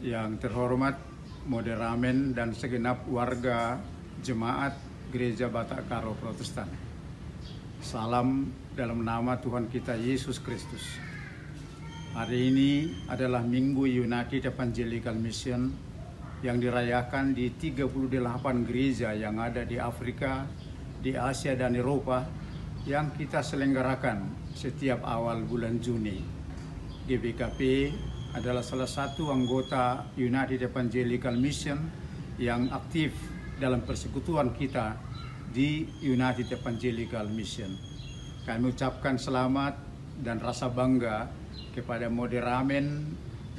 Yang terhormat moderamen dan segenap warga jemaat Gereja Batak Karo Protestan. Salam dalam nama Tuhan kita Yesus Kristus. Hari ini adalah Minggu United Evangelical Mission yang dirayakan di 38 gereja yang ada di Afrika, di Asia dan Eropa yang kita selenggarakan setiap awal bulan Juni. GBKP adalah salah satu anggota United Evangelical Mission yang aktif dalam persekutuan kita di United Evangelical Mission. Kami ucapkan selamat dan rasa bangga kepada moderamen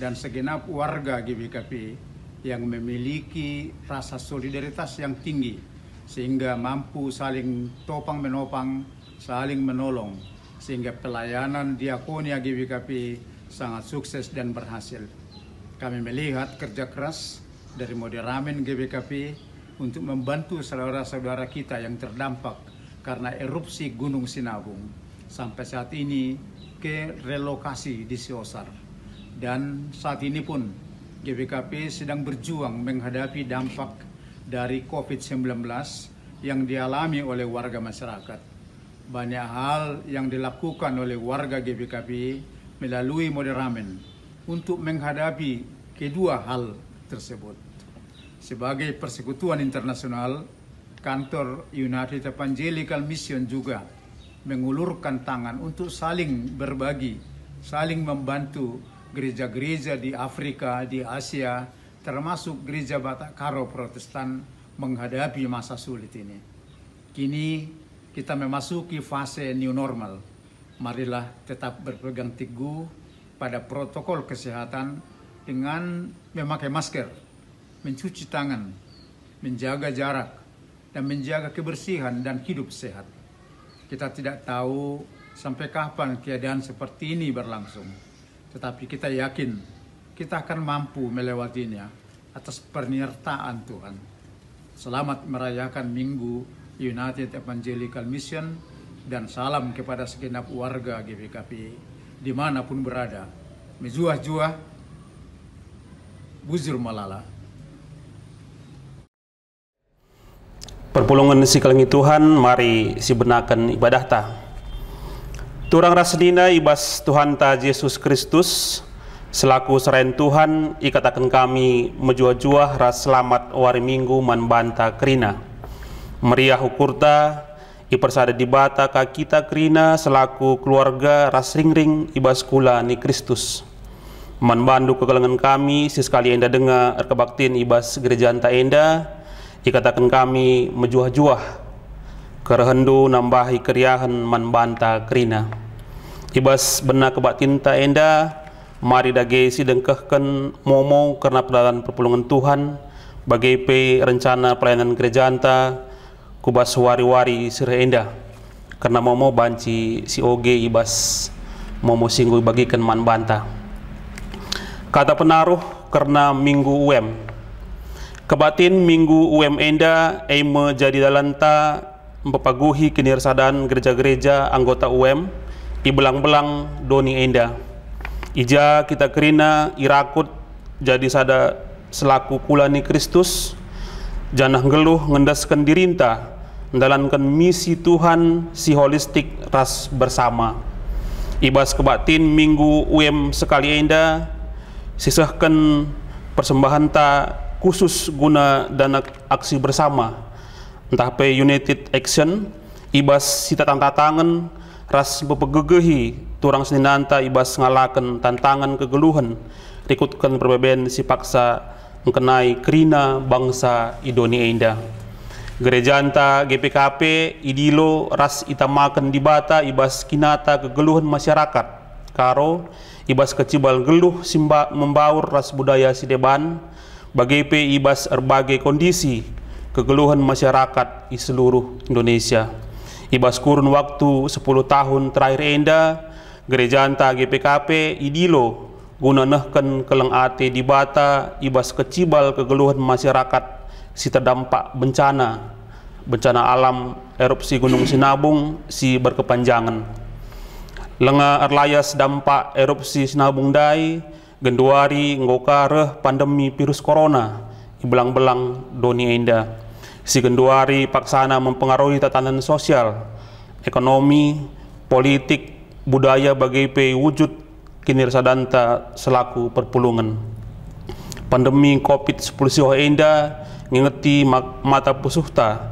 dan segenap warga GBKP yang memiliki rasa solidaritas yang tinggi sehingga mampu saling topang menopang, saling menolong, sehingga pelayanan diakonia GBKP sangat sukses dan berhasil. Kami melihat kerja keras dari moderamen GBKP untuk membantu saudara-saudara kita yang terdampak karena erupsi Gunung Sinabung sampai saat ini ke relokasi di Siosar. Dan saat ini pun GBKP sedang berjuang menghadapi dampak dari COVID-19 yang dialami oleh warga masyarakat. Banyak hal yang dilakukan oleh warga GBKP melalui moderamen untuk menghadapi kedua hal tersebut. Sebagai persekutuan internasional, kantor United Evangelical Mission juga mengulurkan tangan untuk saling berbagi, saling membantu gereja-gereja di Afrika, di Asia, termasuk Gereja Batak Karo Protestan menghadapi masa sulit ini. Kini kita memasuki fase new normal. Marilah tetap berpegang teguh pada protokol kesehatan dengan memakai masker, mencuci tangan, menjaga jarak, dan menjaga kebersihan dan hidup sehat. Kita tidak tahu sampai kapan keadaan seperti ini berlangsung, tetapi kita yakin kita akan mampu melewatinya atas penyertaan Tuhan. Selamat merayakan Minggu United Evangelical Mission dan salam kepada segenap warga GBKP dimanapun berada. Mejuah-juah, buzur malala. Perpulungan si kalangi Tuhan, mari si benakan ibadah ta. Turang rasdina ibas Tuhan ta Yesus Kristus, selaku serain Tuhan, ikatakan kami menjuah-juah ras selamat wari minggu man banta kerina. Meriah ukurta, ipersada di bata ka kita kerina selaku keluarga ras ring-ring ibas kula ni Kristus. Man bandu kegalangan kami, sesekali enda dengar kebaktin ibas gereja anta enda, ikatakan kami menjuah-juah kerehendu nambahi keriahan man banta kerina. Ibas benar kebatin ta enda, mari dage si dengkehkan momo karena pedalan perpulungan Tuhan bagai pe rencana pelayanan gereja anta kubas wari-wari sirah enda karena momo banci si oge ibas momo singgu bagikan man banta. Kata penaruh karena minggu UM kebatin minggu UM enda eme jadi dalanta mempepaguhi kinirsadaan gereja-gereja anggota UM ibelang-belang doni enda. Ija kita kerina irakut jadi sada selaku kulani Kristus janah geluh ngendaskan dirinta mendalankan misi Tuhan si holistik ras bersama. Ibas kebatin minggu UM sekali enda sisahkan persembahan ta khusus guna dana aksi bersama entah pe United Action ibas sita tangan ras bepegegehi turang seninanta ibas ngalakan tantangan kegeluhan rikutkan perbeben si paksa mengenai kerina bangsa Indonesia enda. Gereja anta GPKP idilo ras itamakan di bata ibas kinata kegeluhan masyarakat karo ibas kecibal geluh simba membaur ras budaya sideban bagai pe ibas berbagai kondisi kegeluhan masyarakat di seluruh Indonesia. Ibas kurun waktu 10 tahun terakhir enda gereja anta GPKP idilo guna nehken keleng ate di bata ibas kecibal kegeluhan masyarakat si terdampak bencana alam erupsi Gunung Sinabung si berkepanjangan. Lenga erlayas dampak erupsi Sinabung dai genduari ngokare pandemi virus corona ibelang-belang doni enda. Si genduari paksana mempengaruhi tatanan sosial, ekonomi, politik, budaya bagi wujud kinirsadanta selaku perpulungan. Pandemi COVID-19 enda ngingeti mata pusuhta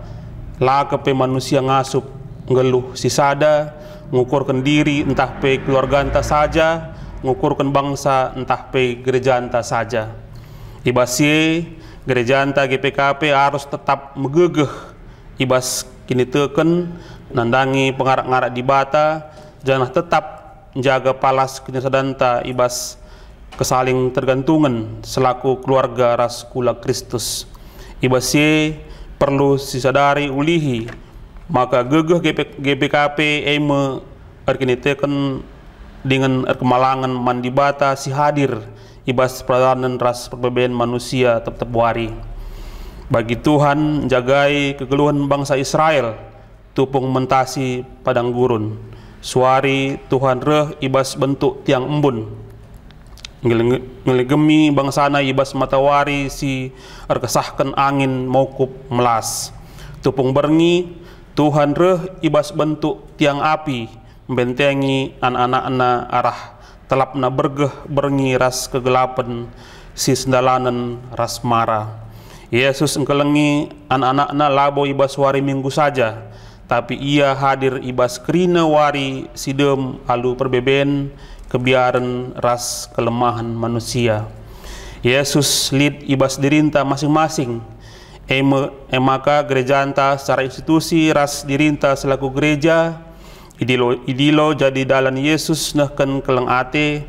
la kepe manusia ngasup ngeluh sisada ngukurkan diri entah pe keluarga anta saja, ngukurkan bangsa entah pe gereja anta saja. Ibasye gereja anta GPKP harus tetap megegeh ibas kini teken nandangi pengarak-ngarak di bata jangan tetap jaga palas kinyasadanta ibas kesaling tergantungan selaku keluarga ras kula Kristus. Ibasye perlu disadari ulihi maka gegeh GPKP eme arkini teken dengan kemalangan mandibata si hadir ibas peranan ras perbedaan manusia tetap wari. Bagi Tuhan jagai kegeluhan bangsa Israel tupung mentasi padang gurun. Suari Tuhan reh ibas bentuk tiang embun. Ngelegemi bangsana ibas matawari si erkesahkan angin maukup melas. Tupung berngi Tuhan reh ibas bentuk tiang api membentengi anak-anak arah telapna bergeh berngi ras kegelapan si sendalanan ras mara. Yesus engkelengi anak-anak labo ibas wari minggu saja, tapi ia hadir ibas kerina wari sidem alu perbeben kebiaran ras kelemahan manusia. Yesus lid ibas dirinta masing-masing. Maka gereja anta secara institusi ras dirinta selaku gereja idilo jadi dalan Yesus nahkan keleng ate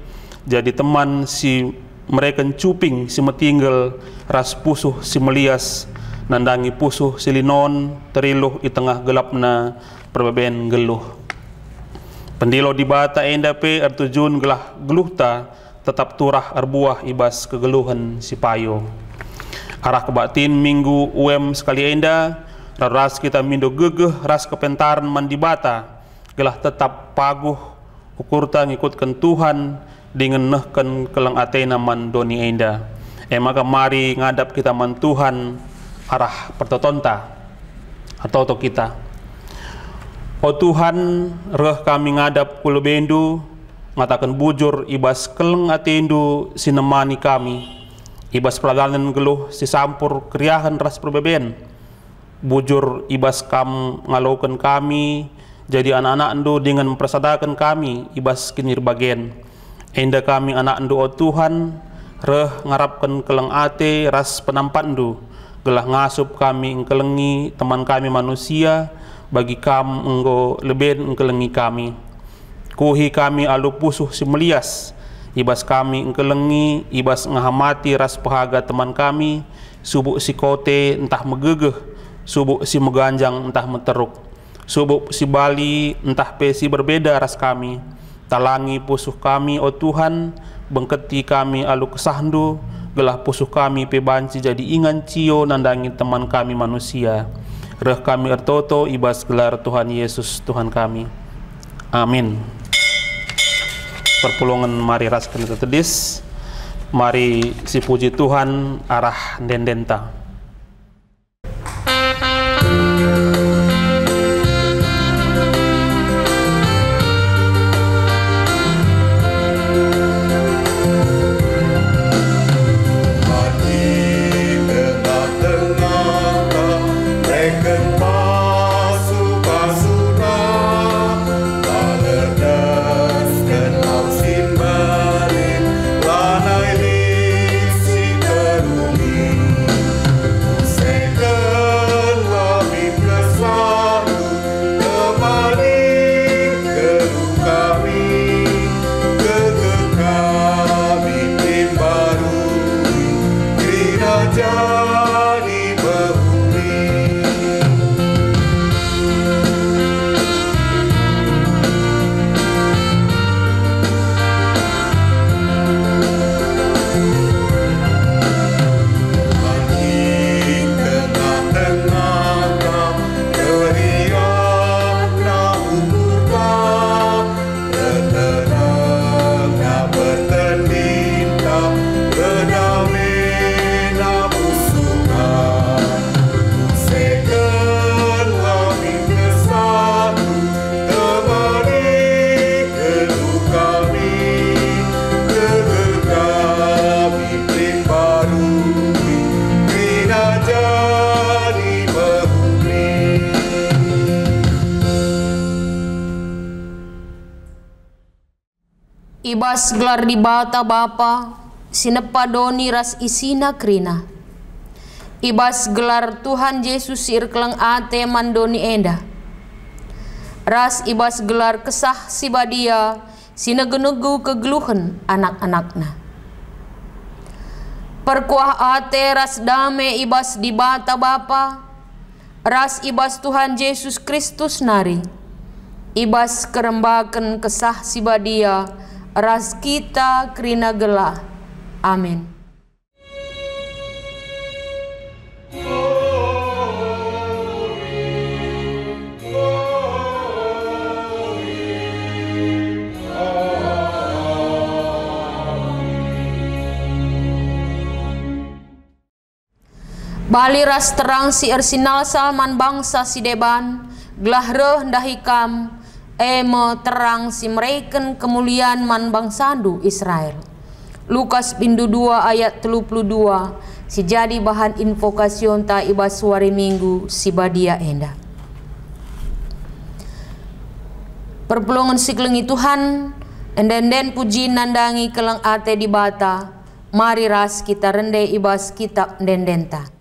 jadi teman si mereka cuping si metinggal ras pusuh si melias nandangi pusuh si linon teriluh di tengah gelapna perbeben geluh. Pendilo di bata endape ertujun gelah geluhta tetap turah arbuah ibas kegeluhan si payo. Arah kebatin minggu sekali enda ras kita mindo gegeh ras kepentaran mandibata gelah tetap paguh ukurta ngikutkan Tuhan dengan nehken keleng atena man doni enda. Maka mari ngadap kita man Tuhan arah pertotonta atau kita. O Tuhan reh kami ngadap kulebendu ngatakan bujur ibas keleng atendu sinemani kami. Ibas pelaganan geluh si sampur kriahan ras perbeben. Bujur ibas kam ngalaukan kami jadi anak-anak endo dengan mempersadakan kami ibas kinir bagen. Enda kami anak endo o Tuhan reh ngarapkan keleng ate ras penampat endo gelah ngasup kami engkelengi teman kami manusia bagi kam enggo leben engkelengi kami. Kuhi kami alu pusuh si melias ibas kami engkelengi ibas ngahamati ras pahaga teman kami subuk si kote entah megegeh subuk si meganjang entah meteruk subuk si bali entah pesi berbeda ras kami. Talangi pusuh kami o Tuhan bengketi kami alu kesahdu gelah pusuh kami pebanci jadi ingan cio nandangi teman kami manusia. Reh kami ertoto ibas gelar Tuhan Yesus Tuhan kami. Amin. Perpulungan mari ras kena tetedis, mari si puji Tuhan arah dendenta. Ibas gelar di bata bapa, sinepa doni ras isina krina. Ibas gelar Tuhan Yesus sir kelang ate mandoni enda. Ras ibas gelar kesah si badia, sinegenugu kegeluhan anak-anakna. Perkuah ate ras dame ibas di bata bapa, ras ibas Tuhan Yesus Kristus nari. Ibas kerembaken kesah si badia, ras kita krina gelah. Amin. Bali ras terang si ersinal salman bangsa si deban, gelah reh ndahikam, emo terang si mereken kemuliaan man bangsandu Israel. Lukas bindu 2 ayat 32, si jadi bahan invokasion ta ibas suari minggu si badia enda. Perpulungan si kelengi Tuhan, enden puji nandangi keleng ate di bata, mari ras kita rende ibas kitab dendenta.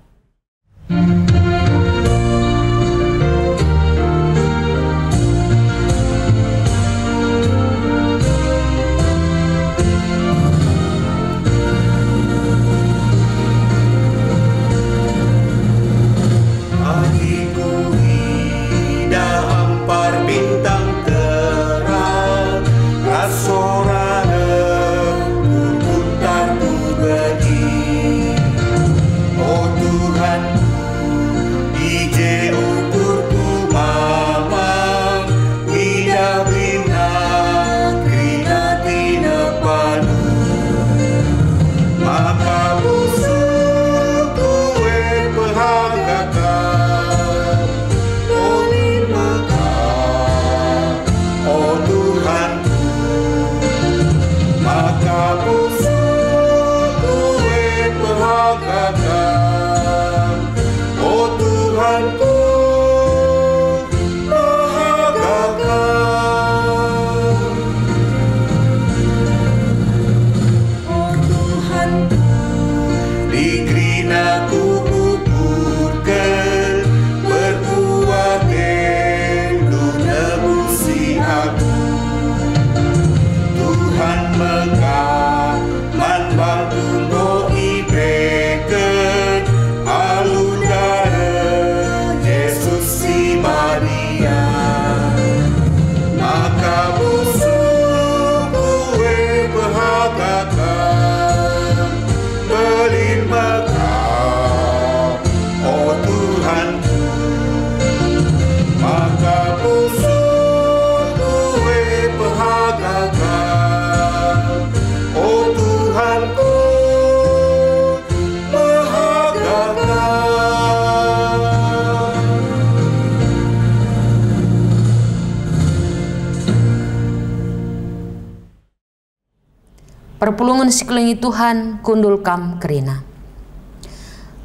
Perpulungan sekeliling Tuhan kundul kam kerina.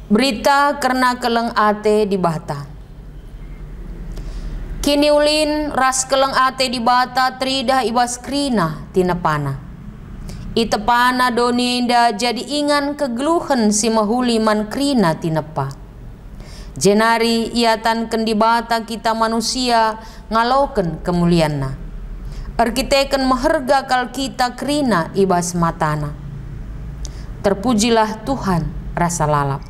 Berita karena keleng ate di bata. Kini ulin ras keleng ate di bata tridah ibas krina tinepana. Itepana doni inda jadi ingan kegeluhan si mahuli man krina tinepa. Jenari iatan kendi bata kita manusia ngaloken kemulianna. Arkiteken meherga kal kita krina ibas matana. Terpujilah Tuhan rasa lalap.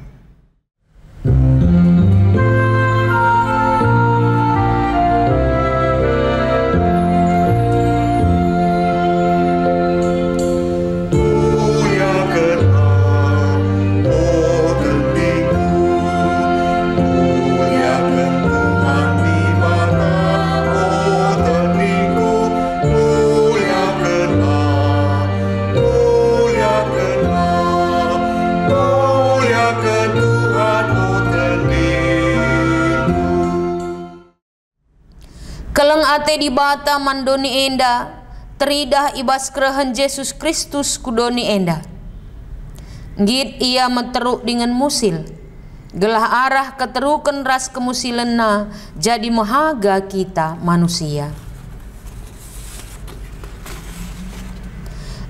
Keleng ate di bata mandoni enda, teridah ibas kerahan Yesus Kristus kudoni enda. Ngit ia meteruk dengan musil, gelah arah keterukan ras kemusilenna, jadi mahaga kita manusia.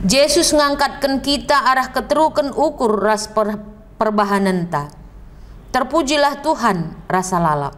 Yesus ngangkatkan kita arah keterukan ukur ras perbahanenta. Terpujilah Tuhan rasa lalap.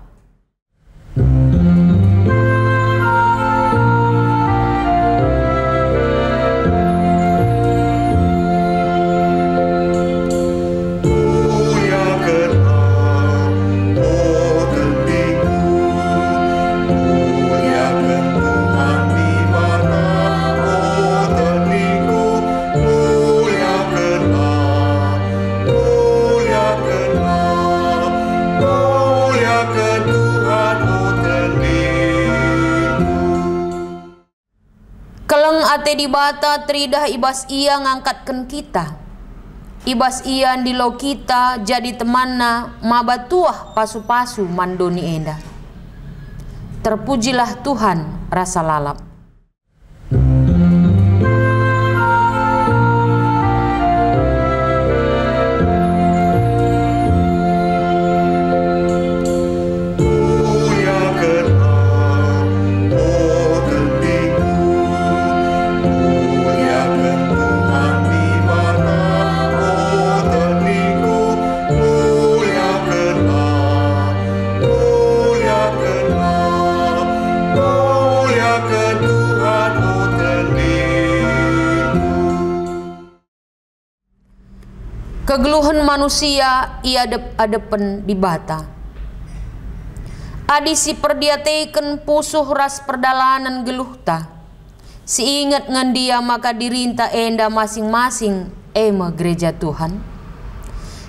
Ate di bata tridah ibas ia ngangkatkan kita. Ibas ia ndilo kita jadi temanna mabatuah pasu-pasu mandoni enda. Terpujilah Tuhan rasa lalap. Kegeluhan manusia ia adepen di bata. Adi si perdiateiken pusuh ras perdalanan geluhta. Si ingat ngan dia maka dirinta enda masing-masing ema gereja Tuhan.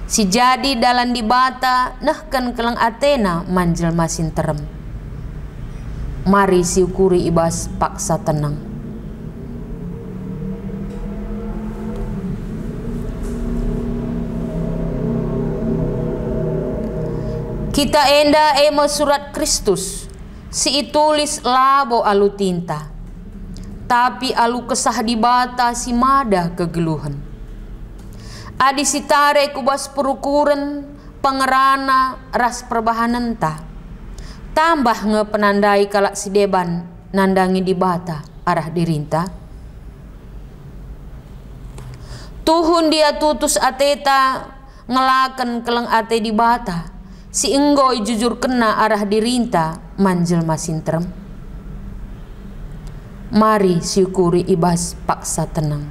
Si jadi dalan di bata nahkan kelang Athena manjel masin terem. Mari si ukuri ibas paksa tenang. Kita enda ema surat Kristus, si itulis labo alu tinta, tapi alu kesah di bata si mada kegeluhan. Adi si tare kubas perukuran, pengerana ras perbahanenta, tambah ngepenandai kalak si deban nandangi di bata arah dirinta. Tuhun dia tutus ateta ngelaken keleng ate di bata. Si enggoy jujur kena arah dirinta manjel masintrem. Mari syukuri ibas paksa tenang.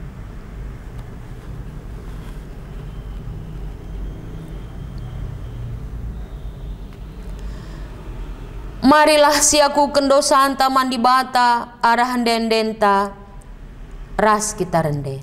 Marilah siaku kendosaan taman di bata arah dendenta ras kita rende.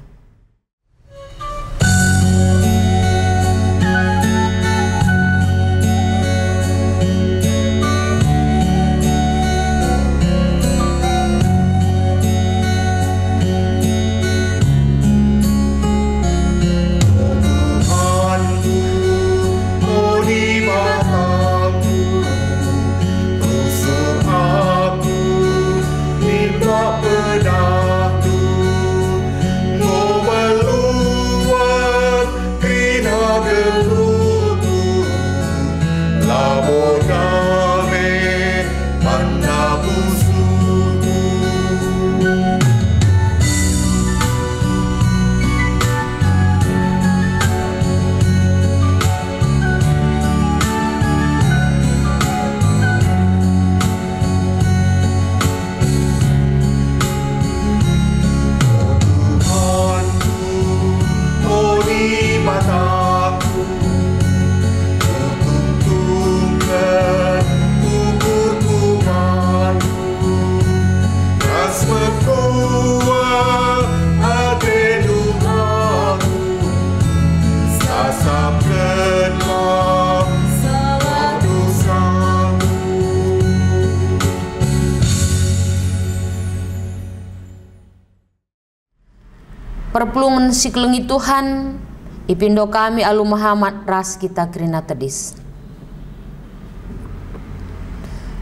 Perpulungan siklengi Tuhan, ipindo kami alu Muhammad ras kita krina tedis.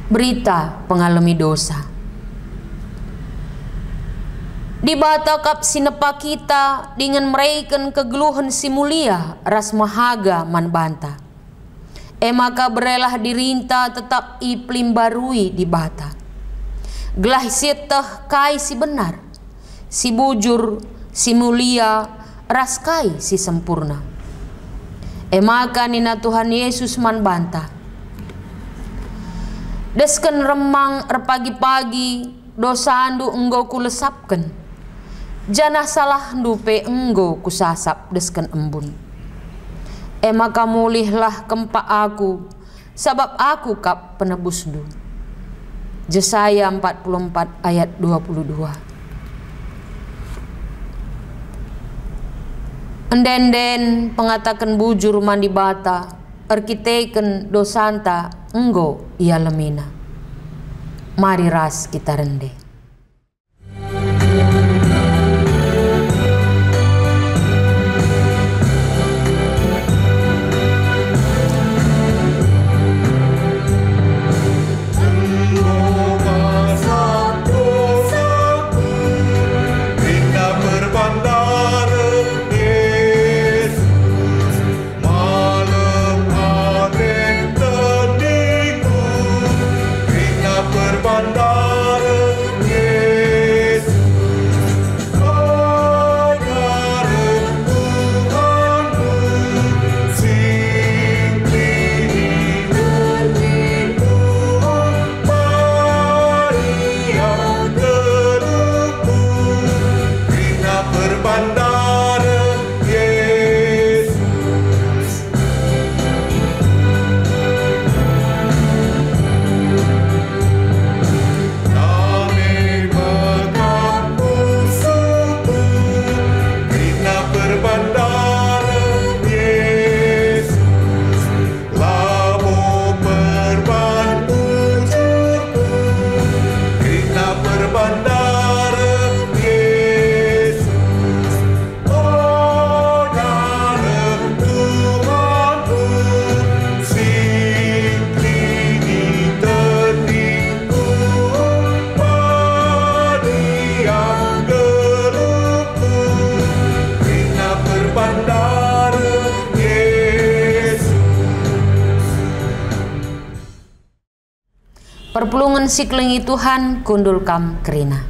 Berita pengalami dosa. Di batakap sinepa kita dengan meraikan kegeluhan si mulia ras mahaga man banta. Maka berelah dirinta tetap iplim barui di bata. Gelah sitah kai si benar, si bujur si mulia, raskai si sempurna. Maka nina Tuhan Yesus man bantah. Desken remang pagi-pagi dosandu enggo kulesapken. Janah salah dupe enggo kusasap desken embun. Maka mulihlah kempa aku, sabab aku kap penebusdu. Yesaya 44 ayat 22. Endenden pengatakan bujur mandi bata, arkiteken dosanta enggo ia lemina. Mari ras kita rende. Perpulungan siklengi Tuhan kundul kam kerina.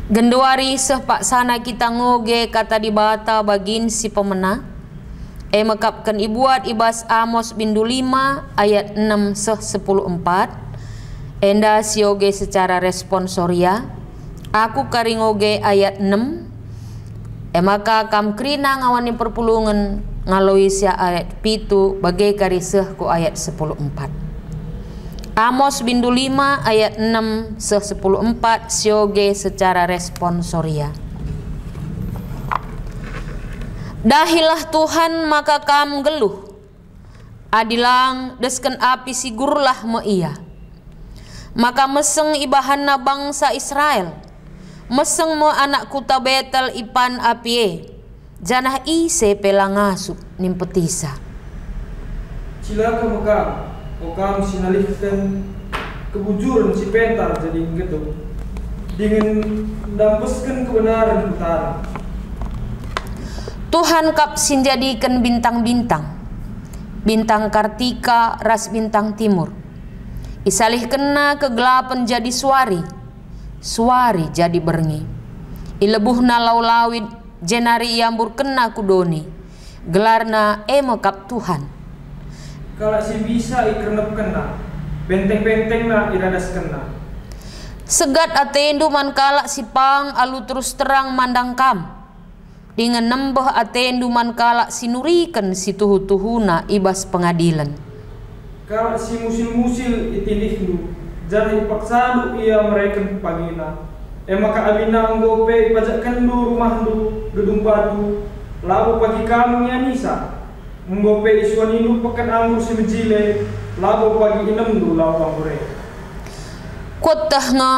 Genduari sehpak sana kita ngoge kata di bata bagin si pemena. Mekapkan ibuat ibas Amos bindu 5 ayat 6 seh 10:4. Enda sioge secara responsoria. Aku karingoge ayat 6. Maka kam kerina ngawani perpulungan ngaloi sia ayat pitu bagai kari seh ku ayat 10:4. Amos bindu 5 ayat 6 seh 10:4 sioge secara responsoria. Dahilah Tuhan maka kam geluh. Adilang desken api sigurlah me ia. Maka meseng ibahanna bangsa Israel. Meseng mo anak kuta Betel ipan apie. Janah ise pelangasuk nimpetisa. Cilaka mekam. Okam sinalihkan kebujuran si pentar jadi gitu dengan dampeskan kebenaran utara. Tuhan kap sinjadikan bintang-bintang, bintang Kartika ras bintang timur. Isalih kena kegelapan jadi suari, suari jadi berngi. Ilebuhna laulawid jenari iambur kena kudoni, gelarna kap Tuhan. Kalau si bisa ikernep kena, benteng-benteng na iradas kena. Segat atendu man kalak si pang alu terus terang mandang kam. Dengan nembeh atendu man kalak sinurikan si tuhu-tuhuna ibas pengadilan. Kalau si musil-musil itilihnu, jadi paksadu ia mereka pagina. Maka abina nggope ipajakkan du rumah du gedung batu, lalu pagi kamu nyanisa. Nggope iswaninu pekan anggur si mejile, lalu pagi inem du lalu anggur. Kotah nga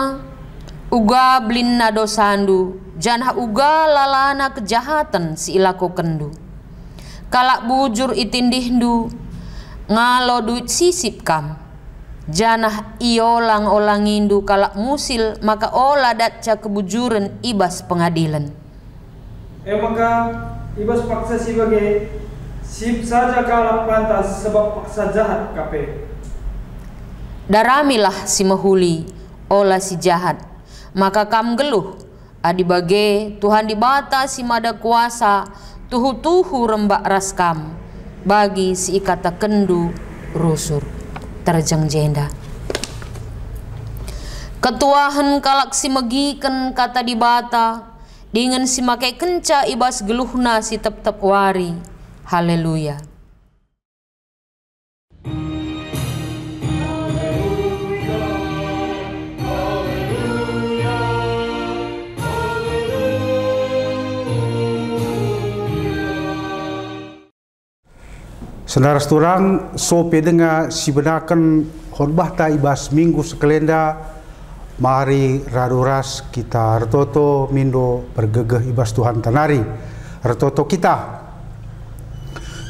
uga blinna dosandu, janah uga lalana kejahatan si ilako kendu. Kalak bujur itindihndu, ngalo duit sisip kam. Janah iolang olangindu kalak musil maka olah datca kebujuran ibas pengadilan. Maka ibas paksa si bagai sip saja kalak pantas sebab paksa jahat kape. Daramilah si mahuli olah si jahat, maka kam geluh Adi bage Tuhan dibata si mada kuasa tuhu-tuhu rembak raskam bagi si ikata kendu rusur terjang jenda. Ketuahan kalak si megiken kata dibata dengan si makai kenca ibas geluhna si tep-tep wari. Haleluya. Saudara seturang, sope dengar si benakan khotbah ta ibas minggu sekelenda, mari raduras kita retoto mindo bergegeh ibas Tuhan tanari. Retoto kita.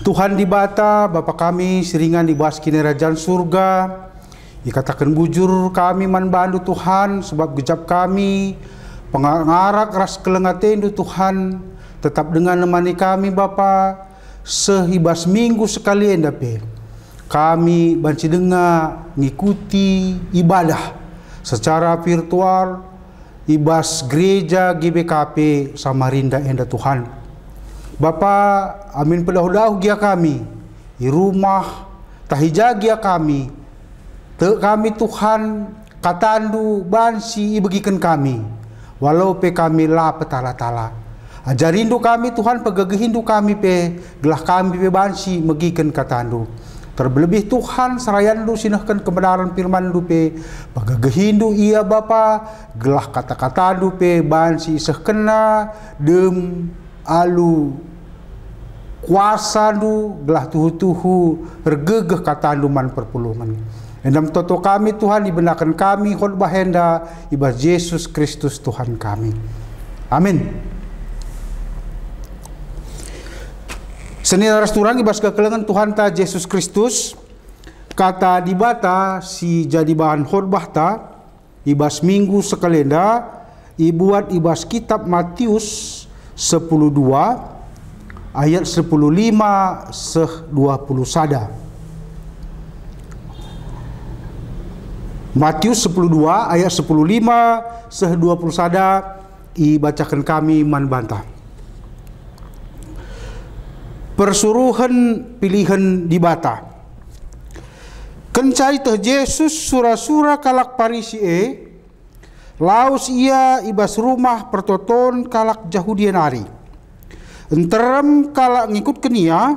Tuhan dibata, Bapa kami seringan dibahas kini kerajaan surga. Dikatakan bujur kami manbandu Tuhan, sebab gejap kami pengarak ras kelengatendu Tuhan, tetap dengan nemani kami Bapa. Sehibas minggu sekali endape kami banci dengar ngikuti ibadah secara virtual ibas gereja GBKP Samarinda enda Tuhan. Bapa, amin pedah-dah gia kami di rumah tahija gia kami te kami Tuhan katandu bansi ibagikan kami walau pe kami la petala-tala. Ajarindu kami Tuhan, pegegehindu kami pe gelah kami pe bansi megiken katandu. Terlebih Tuhan serayandu sinahkan kebenaran firmandu pe pegegehindu iya Bapa gelah kata-katandu pe bansi sehkena dem alu kuasandu gelah tuhu-tuhu regegeh katandu man perpulungan. Endam toto kami Tuhan dibenarkan kami khotbah henda ibas Yesus Kristus Tuhan kami. Amin. Seni rasturang ibas kekelengan Tuhan ta Yesus Kristus kata dibata si jadi bahan khotbah ta ibas minggu sekalenda ibuat ibas kitab Matius 10:2 ayat 10:5 seh 20 sada. Matius 10:2 ayat 10:5 seh 20 sada ibacakan kami manbantah. Persuruhan pilihan dibata. Kencai teh Yesus sura-sura kalak Parisi laus ia ibas rumah pertoton kalak Yahudian ari. Enterem kalak ngikut kenia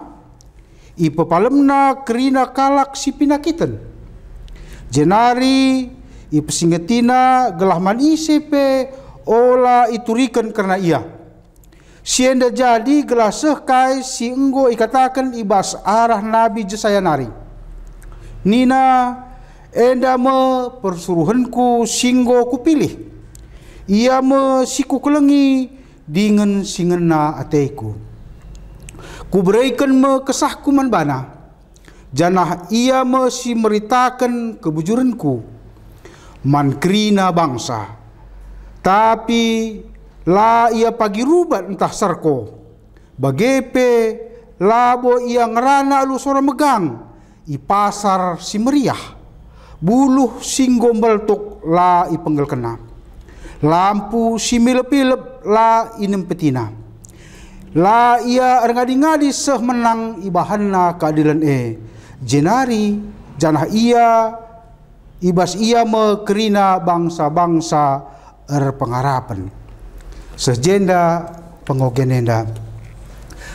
ipepalemna kerina kalak si pinakiten. Jenari ipesinggetina gelah man isepe ola iturikan karena ia. Sienda jadi gelaseh kai si enggo ikatakan ibas arah Nabi Jesaya nari. Nina enda me persuruhanku singgo kupilih. Ia me siku kelengi dengan singena ateiku. Kuberikan me kesahku manbana. Janah ia me si meritakan kebujuranku. Man krina bangsa. Tapi la ia pagi rubat entah sarko bagepe labo ia ngerana lu sora megang i pasar si meriah buluh sing gombal tuk la i penggel kena lampu si milep-milep la inem petina la ia ngadi-ngadi seh menang ibahanna keadilan jenari janah ia ibas ia mekerina bangsa-bangsa pengarapan sejenda pengogenenda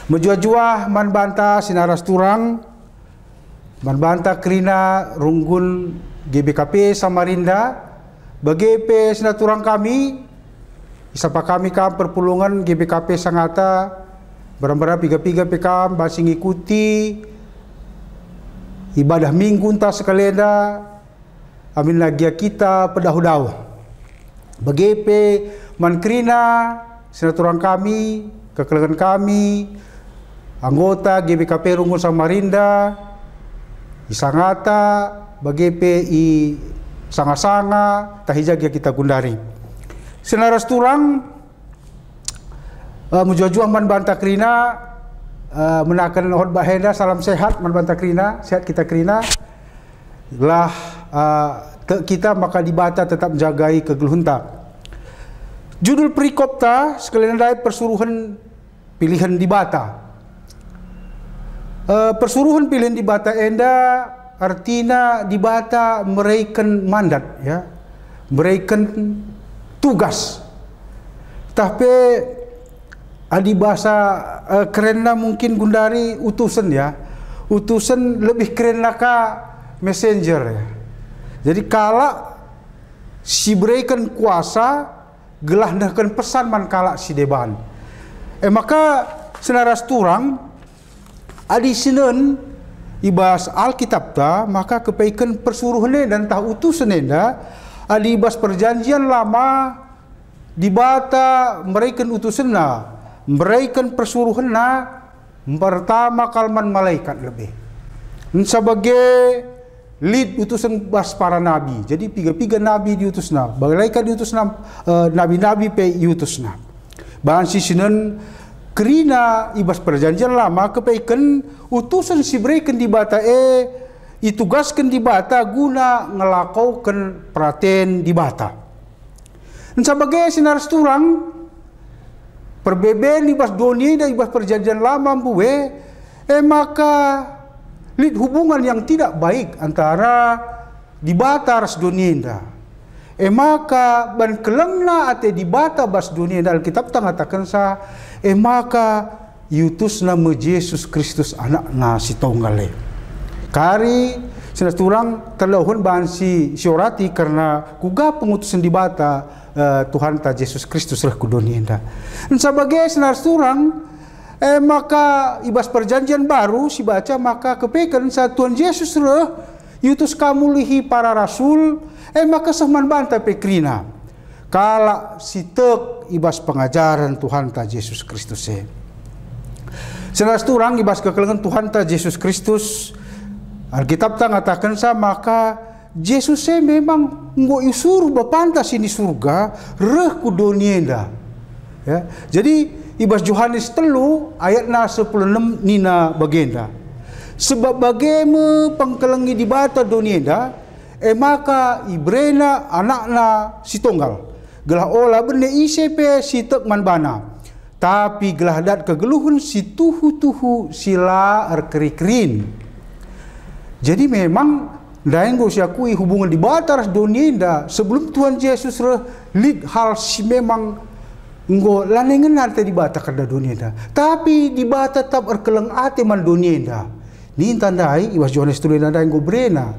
menjua-jua manbanta sinaras turang manbanta kerina runggun GBKP Samarinda bagepe sinaturang kami isapa kami kam perpulungan GBKP Sangata barang-barang piga-piga pekam basi ngikuti ibadah minggu entah sekalenda amin lagi kita pedahu-dahu bagepe mankrina sinaturang kami kekelengan kami anggota GBKP Runggun Samarinda isangata bagepe i sanga-sanga tahijag kita gundari sinaras turang mujuang manbanta krina menakan khotbah henda salam sehat manbanta krina sehat kita krina lah kita maka dibata tetap menjagai kegeluhunta Judul perikop ta sekalian dari persuruhan pilihan di bata. Persuruhan pilihan di bata enda artinya di bata meraikan mandat, ya, meraikan tugas. Tapi adi bahasa kerenna mungkin gundari utusan, ya. Utusan lebih keren laka messenger, ya. Jadi kala si berikan kuasa gelandahkan pesan man kala si deban. Maka senaras turang adi sinen ibas Alkitab ta maka kepaikan persuruhan dan tah utusan enda adi ibas perjanjian lama di bata meraikan utusan na meraikan persuruhan na pertama kalman malaikat lebih sebagai lead utusan bas para nabi. Jadi piga nabi diutusna, malaikat diutusna, nabi-nabi pe diutusna. Bahan sisinan kerina ibas perjanjian lama kepaikan utusan si berikan di bata itugaskan di bata guna ngelakaukan perhatian di bata. Dan sebagai sinar turang perbedaan ibas dunia dan ibas perjanjian lama buwe maka lid hubungan yang tidak baik antara di bata ras dunia indah. Maka ban kelengna ate di bata bas dunia indah Alkitab mengatakan sa maka yutus nama Yesus Kristus anak na si tonggale. Kari sinar turang terlahun bahan si siorati karena kuga pengutusan di bata Tuhan ta Yesus Kristus reh ku dunia indah. Dan sebagai sinar turang maka ibas perjanjian baru si baca maka kepekan saat Tuhan Yesus reh yutus kamu lihi para rasul maka sahman banta pekrina kala si tek ibas pengajaran Tuhan ta Yesus Kristus senas turang ibas kekelengan Tuhan ta Yesus Kristus Alkitab ta ngatakan sa maka Yesus memang ngo isur bapanta sini surga reh ku dunia indah, ya. Jadi ibas Yohanes 3 ayat 16 nina bagenda sebab bagaimana pengkelengi di bata dunia indah maka ibrena anakna si tonggal gelah ola benda ICP si tek manbana tapi gelah dat kegeluhun si tuhu sila erkerikrin. Jadi memang daeng go siakui hubungan di batas dunia indah sebelum Tuhan Yesus lead hal si memang nggo lanengan arte di bata kada dunia indah tapi di bata tetap erkeleng ate man dunia indah ni tandai ibas Yohanes tulen nandai nggo brena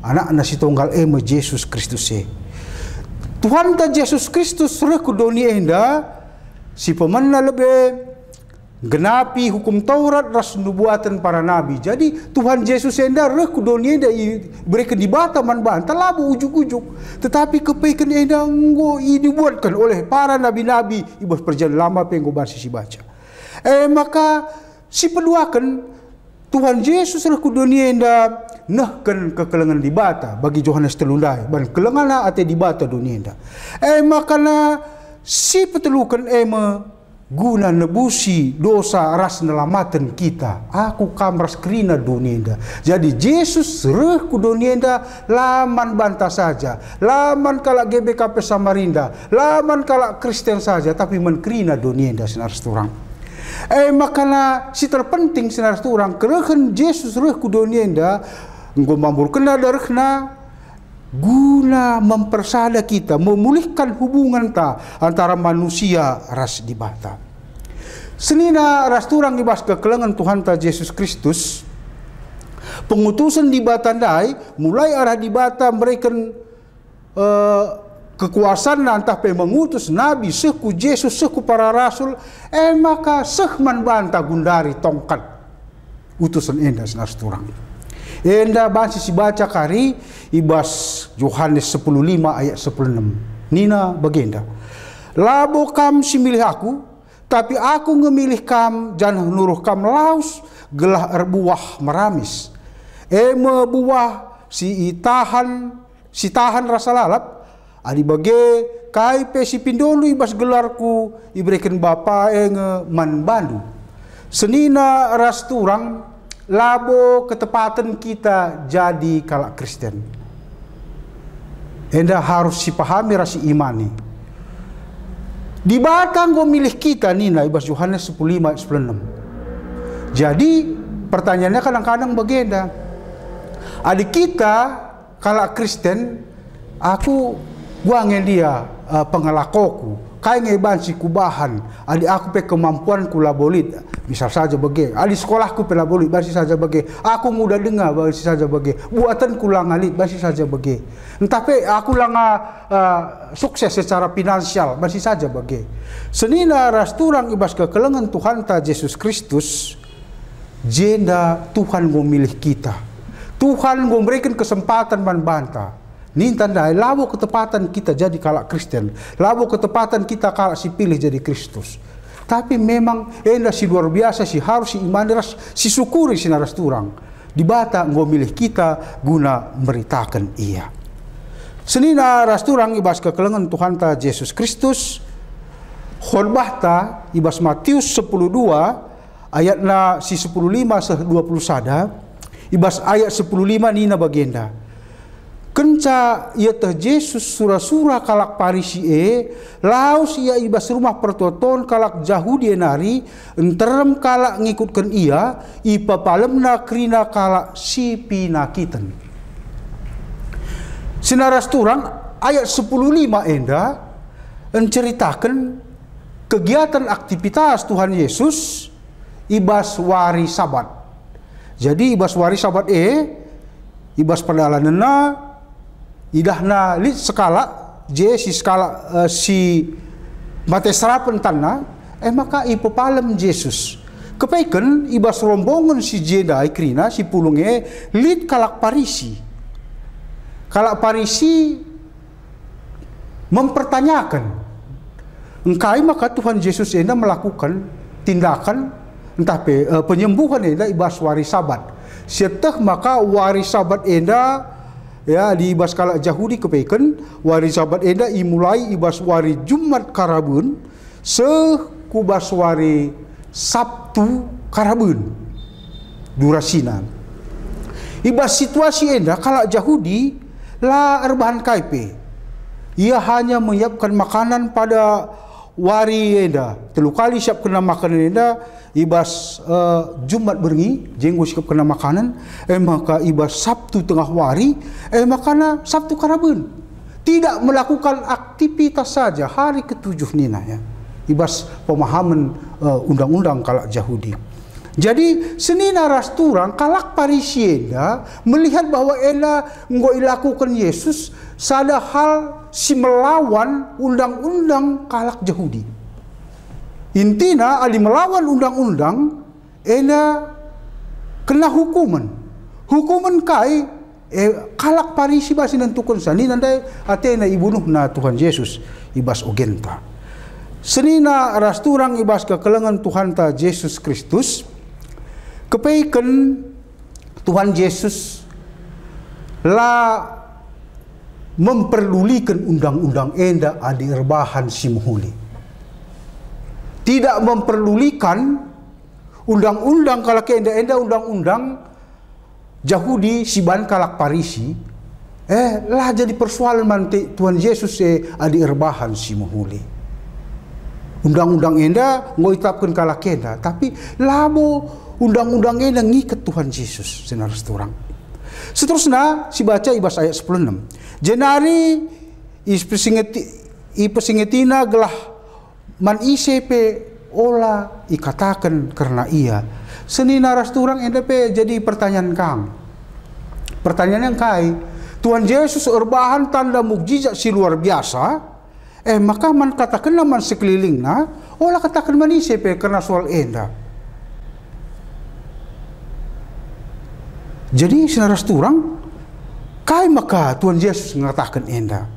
anak nasi tunggal Yesus Kristus Tuhan ta Yesus Kristus reh ku dunia indah si pemenna lebih genapi hukum Taurat ras nubuatan para nabi. Jadi Tuhan Yesus enda reh ku dunia enda berikan di bata man banta labu ujuk-ujuk. Tetapi kepaikan enda nggo dibuatkan oleh para nabi-nabi ibas perjanjian lama penggo basi si baca. Maka si peduakan Tuhan Yesus reh ku dunia enda nahkan kekelengan di bata bagi Yohanes telundai ban kelengan ate di bata dunia enda. Maka na si petelukan guna nebusi dosa ras nelamatan kita aku kamras krina dunia indah. Jadi Yesus reh ku dunia indah laman banta saja laman kalak GBKP Samarinda laman kalak Kristen saja tapi menkrina dunia indah sinar turang makana si terpenting sinar turang kerehen Yesus reh ku dunia indah nggo mambur kena darehna guna mempersada kita memulihkan hubungan ta antara manusia ras di bata. Senina ras turang ibas kekelengan Tuhan ta Yesus Kristus pengutusan di bata dai mulai arah di bata mereka kekuasaan antah pe mengutus nabi seku Yesus seku para rasul maka sehman banta gundari tongkat utusan enda ras turang enda basi si baca kari ibas Yohanes 10:5 ayat 16 nina bagenda labo kam si milih aku tapi aku ngemilih kam jangan nuruh kam laus gelah erbuah meramis buah si tahan rasa lalap adi bage kai pe si pindolu ibas gelarku iberikan bapa man bandu senina ras turang labo ketepatan kita jadi kalak Kristen enda harus dipahami rasi imani Di batang go milih kita nina ibas Yohanes 10:5 ayat 96. Jadi pertanyaannya kadang-kadang begenda. Adik kita kalau Kristen, gua dia pengelakoku. Kai ngeban si kubahan, adik aku pe kemampuan kula bolit, misal saja bagi, adik sekolahku pela bolit, basi saja bagi, aku mudah dengar basi saja bagi, buatan kula ngalit basi saja bagi, tapi aku langa sukses secara finansial basi saja bagi. Senina rasturang ibas kekelengan Tuhan ta Yesus Kristus, jenda Tuhan mau milih kita, Tuhan mau memberikan kesempatan banta. Nih tandai labo ketepatan kita jadi kalak Kristen, labo ketepatan kita kalak si pilih jadi Kristus. Tapi memang enda si luar biasa si harus si iman deras si syukuri si naras turang. Di bata nggo milih kita guna memberitakan ia. Senina ras turang ibas kekelengan Tuhan ta Yesus Kristus. Khotbah ta ibas Matius 10:2 ayat na si 10:5 seh 20 sada. Ibas ayat 10:5 nina bagenda. Kenca ia teh Yesus sura-sura kalak Parisi laus ia ibas rumah pertoton kalak Yahudi nari enterem kalak ngikutkan ia ipa palemna krina kalak si pinakiten. Sinaras turang ayat 10:5 enda menceritakan kegiatan aktivitas Tuhan Yesus ibas wari Sabat. Jadi ibas wari Sabat ibas perdalanana idahna lit skala si skala si mate serapan tanah maka ipepalem Yesus kepaikan ibas rombongan si jedai krina si pulunge lit kalak Parisi mempertanyakan engkai maka Tuhan Yesus enda melakukan tindakan entah penyembuhan enda ibas wari Sabat seteh maka wari Sabat enda ya di ibas kalak Yahudi kepaikan wari Sabat enda imulai ibas wari Jumat Karabun sekubas wari Sabtu Karabun durasina. Ibas situasi enda kalak Yahudi la erbahan kaipe. Ia hanya menyiapkan makanan pada wari enda. Telu kali siap kena makanan enda ibas Jumat berngi jenggo sikap kena makanan maka ibas Sabtu tengah wari makana Sabtu Karabun tidak melakukan aktivitas saja hari ketujuh nina ya ibas pemahaman undang-undang kalak Yahudi. Jadi senina ras turang kalak Parisi enda melihat bahwa enda nggo ilakukan Yesus sada hal si melawan undang-undang kalak Yahudi. Intina ali melawan undang-undang ena kena hukuman kai kalak Parisi basi nentukan sani nandai atena ibunuh na Tuhan Yesus ibas ogenta. Senina ras turang ibas kekelengan Tuhan ta Yesus Kristus kepaikan Tuhan Yesus la memperdulikan undang-undang enda adi erbahan si muhuli. Tidak memperdulikan undang-undang kalak enda undang-undang Yahudi siban kalak Parisi lah jadi persoalan manti Tuhan Yesus adi erbahan si muhuli. Undang-undang enda ngoitapkan kalak enda tapi labo undang-undang enda ngikat Tuhan Yesus senaras turang. Seterusnya si baca ibas ayat 10:6. Jenari ipesingetina gelah man isepe ola ikatakan karena ia senina ras turang enda pe jadi pertanyaan kang. Pertanyaan yang kai Tuhan Yesus erbahan tanda mukjizat si luar biasa maka man katakan man sekelilingna ola katakan man isepe karena soal enda. Jadi senaras turang kai maka Tuhan Yesus mengatakan enda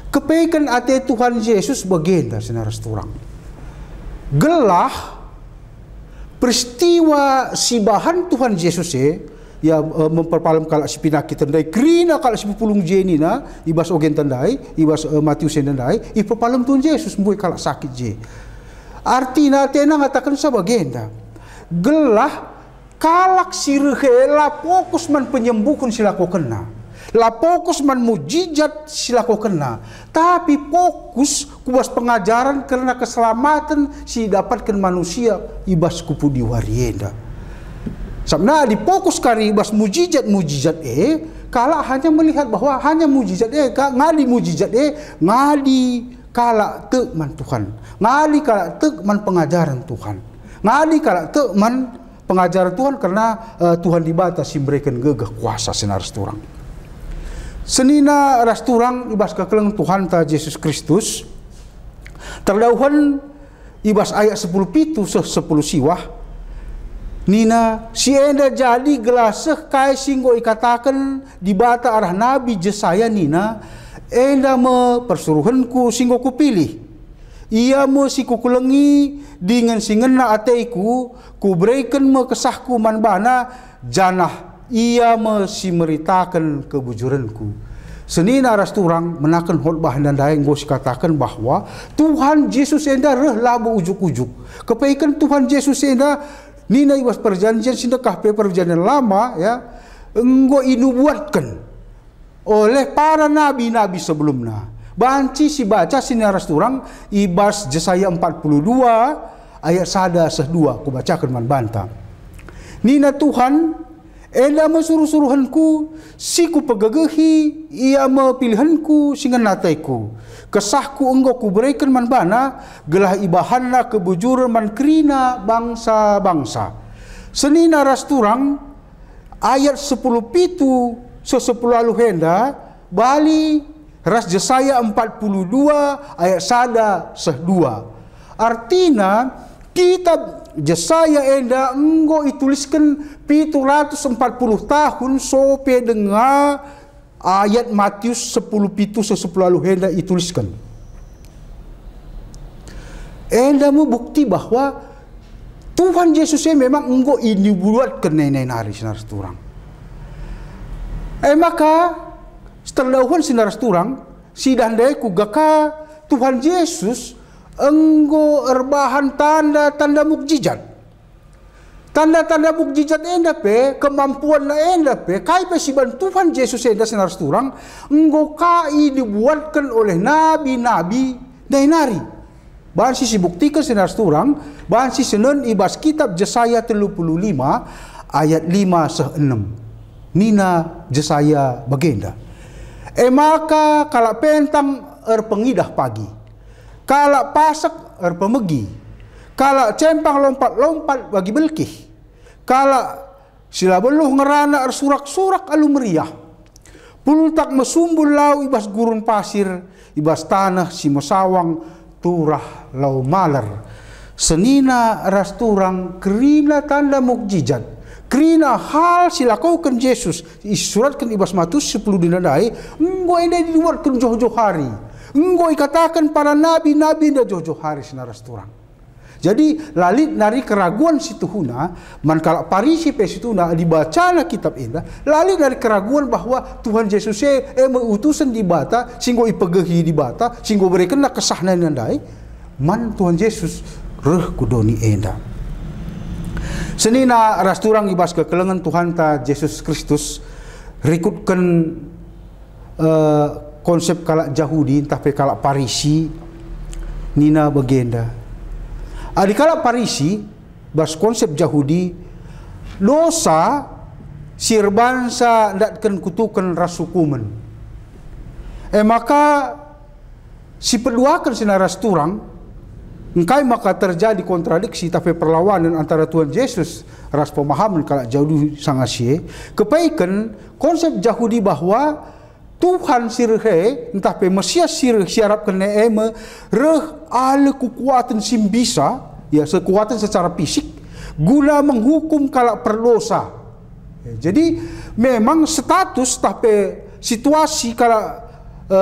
kepaikan ate Tuhan Yesus bagenda senaras turang gelah peristiwa si bahan Tuhan Yesus ya memperpalam kalak si pinakit tandai krina kalak si pupulung jeni na ibas ogen tandai ibas Matius tandai iperpalam Tuhan Yesus mbui kalak sakit je artina tena ngatakan sa bagenda gelah kalak si rehela fokus man penyembuhan sila ko kena La fokus man mujizat silako kena, tapi fokus kubas pengajaran karena keselamatan si dapatkan manusia ibas kupu di warienda. Sabna di fokus kari ibas mujizat kala hanya melihat bahwa hanya mujizat ngadi mujizat ngadi kala te man Tuhan, ngadi kala te man pengajaran Tuhan, ngadi kala te man pengajaran Tuhan karena Tuhan dibatasi memberikan gegah kuasa sinar turang. Senina rasturang ibas kekeleng Tuhan ta Yesus Kristus terdauhan ibas ayat 10 pitu 10 siwah nina si enda jadi gelaseh kai singgo ikatakan di bata arah Nabi Jesaya nina enda me persuruhanku singgo kupilih ia me si kukulengi dengan singena ateiku kubreikan me kesahku manbana janah ia mesti meritakan kebujuranku. Senina rasturang menakan khotbah dan daeng gos katakan bahwa Tuhan Yesus enda reh labu ujuk-ujuk. Kepaikan Tuhan Yesus enda nina ibas perjanjian sindekah perjanjian lama ya enggo inubuatkan oleh para nabi-nabi sebelumnya. Banci si baca sini rasturang ibas Jesaya 42 ayat 1-2 ku bacakan man bantang. Nina Tuhan enda mesuruh-suruhanku, siku pegegehi, ia mepilihanku singan nataiku. Kesahku engkau kuberikan man bana, gelah ibahanna kebujuran man kerina bangsa-bangsa. Senina rasturang, ayat 10 pitu, 10 aluhenda, bali ras Jesaya 42, ayat 1-2. Artinya, kitab Jesaya enda enggo ituliskan 740 tahun sope dengar ayat Matius 10 pitu 10 enda ituliskan. Enda mu bukti bahwa Tuhan Yesusnya memang enggo ini buat ke nenek nari sinar turang. Maka setelauhan sinar turang sidandai ku gaka Tuhan Yesus enggo erbahan tanda-tanda mukjizat. Tanda-tanda mukjizat enda pe, kemampuan na enda pe, kai pe si bantuan Yesus enda sinar turang, enggo kai dibuatkan oleh nabi-nabi dainari. Bahan si buktikan sinar turang, bahan si senen ibas kitab Jesaya 35 ayat 5-6. Nina Jesaya bagenda. Maka kala pentang pengidah pagi. Kala pasak pemegi, kala cempang lompat-lompat bagi belkih, kala sila beluh ngerana surak-surak alu meriah, pultak mesumbul lau ibas gurun pasir, ibas tanah si mesawang turah lau malar. Senina rasturang kerina tanda mukjizat, kerina hal silakaukan Yesus isuratkan ibas Matius 10 dinadai, enggo enda dibuatkan joh-joh hari. Enggo ikatakan para nabi-nabi da jojo hari sinaras turang. Jadi lalit nari keraguan situhuna man kala parisi pe situna dibacana kitab indah lalit dari keraguan bahwa Tuhan Yesus utusan di bata singgo ipegehi di bata singgo berikan kesahnan nandai man Tuhan Yesus reh kudoni enda. Senina rasturang ibas kekelengan Tuhan ta Yesus Kristus rikutkan konsep kalak Yahudi tapi kalak Parisi nina bagenda. Adi kalak Parisi bas konsep Yahudi dosa sirbansa ndatkan kutukan rasukuman. Maka si perduakan sinaras turang engkai maka terjadi kontradiksi tapi perlawanan antara Tuhan Yesus ras pemahaman kalak Yahudi sangasie kepaikan konsep Yahudi bahwa Tuhan sirhe entah pe Mesias sirhe siarap kena reh ale kekuatan simbisa ya kekuatan secara fisik guna menghukum kalak perdosa. Jadi memang status tapi situasi kalak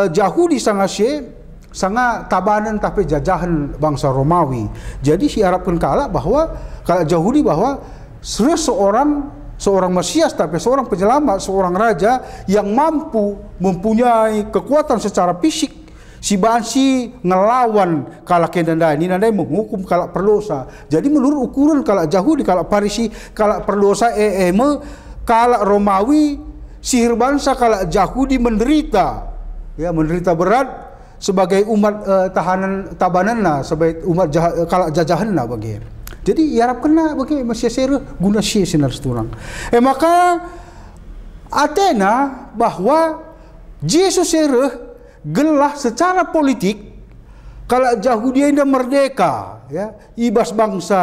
Yahudi sangasye sangat tabanan tapi jajahan bangsa Romawi. Jadi siarapkan kalak bahwa kalak Yahudi bahwa seorang Mesias tapi seorang penyelamat, seorang raja yang mampu mempunyai kekuatan secara fisik si bansi ngelawan kalak kendandai ini nandai menghukum kalak perdosa. Jadi menurut ukuran kalak Yahudi, kalak Parisi, kalak perdosa kalak Romawi sihir bangsa kalak Yahudi menderita, ya menderita berat sebagai umat tabananna, sebagai umat kalak jajahanna bagi. Jadi harap kena bagi masih sereh guna sinar seturang. Maka Athena bahwa Yesus sereh gelah secara politik kalau Yahudi anda merdeka, ya ibas bangsa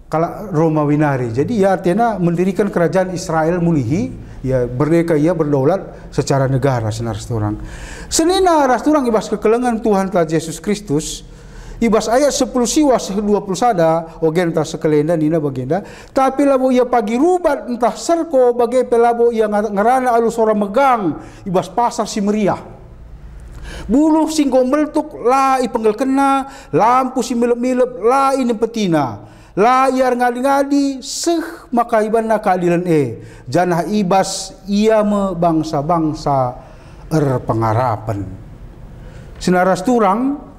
kalau Romawi nari. Jadi ya Athena mendirikan kerajaan Israel mulihi, ya merdeka, ia berdaulat secara negara senar seturang. Senina rasturang ibas kekelengan Tuhan telah Yesus Kristus. Ibas ayat 10 siwa 20 sada ogen entah sekelenda nina bagenda, tapi labo ia pagi rubat entah serko bagai pelabo ia ngarana alus orang megang ibas pasar si meriah. Buluh singgo meltuk la ipenggel kena, lampu si milep-milep la ini petina. La iar ngadi-ngadi seh maka ibana keadilan janah ibas ia me bangsa-bangsa pengarapan. Senaras turang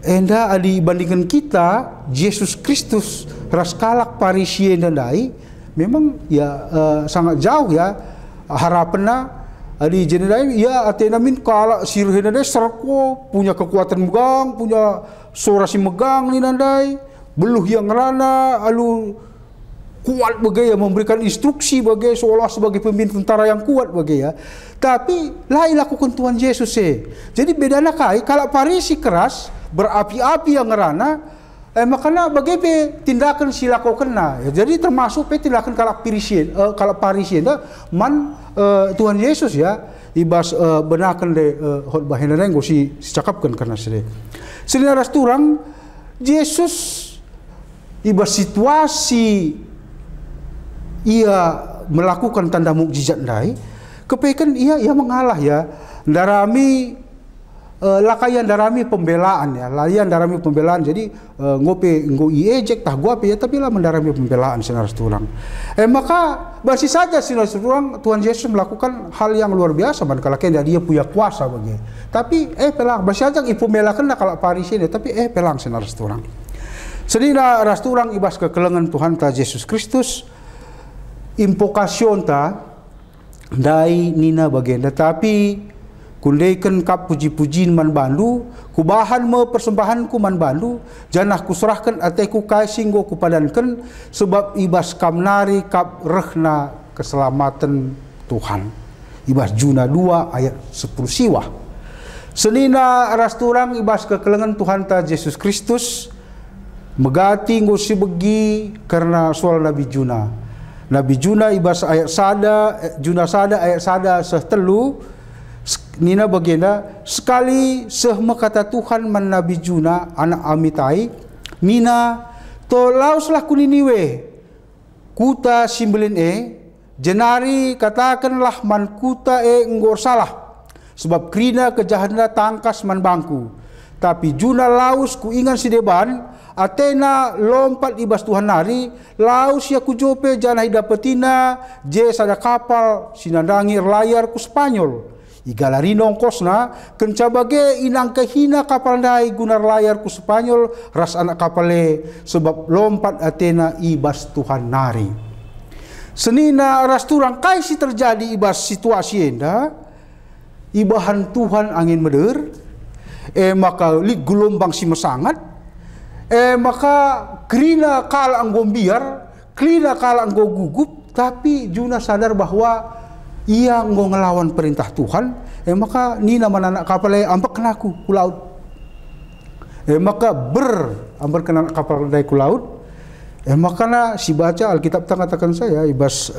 enda adi bandingkan kita Yesus Kristus raskalak parisien dan dai memang ya sangat jauh ya harapanna adi jenedai ya Athena min kala sirhena dai serko punya kekuatan megang, punya suara si megang ni nandai beluh yang rana alu kuat bagai ya memberikan instruksi bagai seolah sebagai pemimpin tentara yang kuat bagai ya. Tapi lai lakukan Tuhan Yesus jadi bedana kai kalau parisi keras berapi-api yang ngerana makanya bagaimana tindakan silaku kena ya, jadi termasuk tindakan kalau parisien man Tuhan Yesus ya ibas benakan de khotbah henengo si cakapkan karena sedih ras turang Yesus ibas situasi ia melakukan tanda mukjizat dai kepaikan ia mengalah ya darami lakayan darami pembelaan ya layan darami pembelaan jadi ngopi ngo iejek tah gua ya tapi lah mendarami pembelaan sinar tulang maka basi saja sinar tulang Tuhan Yesus melakukan hal yang luar biasa manakala dia punya kuasa bagi tapi pelang basi saja ipu melakan kalau parisien tapi pelang sinar tulang sedina ras tulang ibas kekelengan Tuhan ta Yesus Kristus impokasion ta dai nina bagenda tapi kundaikan kap puji-pujiin man bandu kubahan me persembahanku man bandu janah kuserahkan ateku kai singgo kupadankan sebab ibas kamnari kap rehna keselamatan Tuhan ibas Juna 2 ayat 10 siwa senina rasturang ibas kekelengan Tuhan ta Yesus Kristus megati ngosi begi karena soal Nabi Juna ibas ayat sada Juna sada ayat sada sehtelu nina bagenda sekali seh kata Tuhan man Nabi Juna anak Amitai nina to lauslah kuniniwe kuta simbelin jenari katakanlah man kuta enggor salah sebab krina kejahana tangkas man bangku tapi Juna laus ku ingan si deban Athena lompat ibas Tuhan nari laus ya kujope janah dapetina je sada kapal sinandangi layar ku Spanyol igalari nongkosna kencabage inang kehina kapal dai gunar layar ku Spanyol ras anak kapale sebab lompat Athena ibas Tuhan nari senina ras turang kai si terjadi ibas situasi enda ibahan Tuhan angin meder maka li gelombang si mesangat maka krina kala anggo biar krina kala anggo gugup tapi Juna sadar bahwa ia nggo ngelawan perintah Tuhan maka nina mananak kapal ambek kenaku ku laut maka amber kena kapal dari ku laut makana si baca Alkitab katakan saya ibas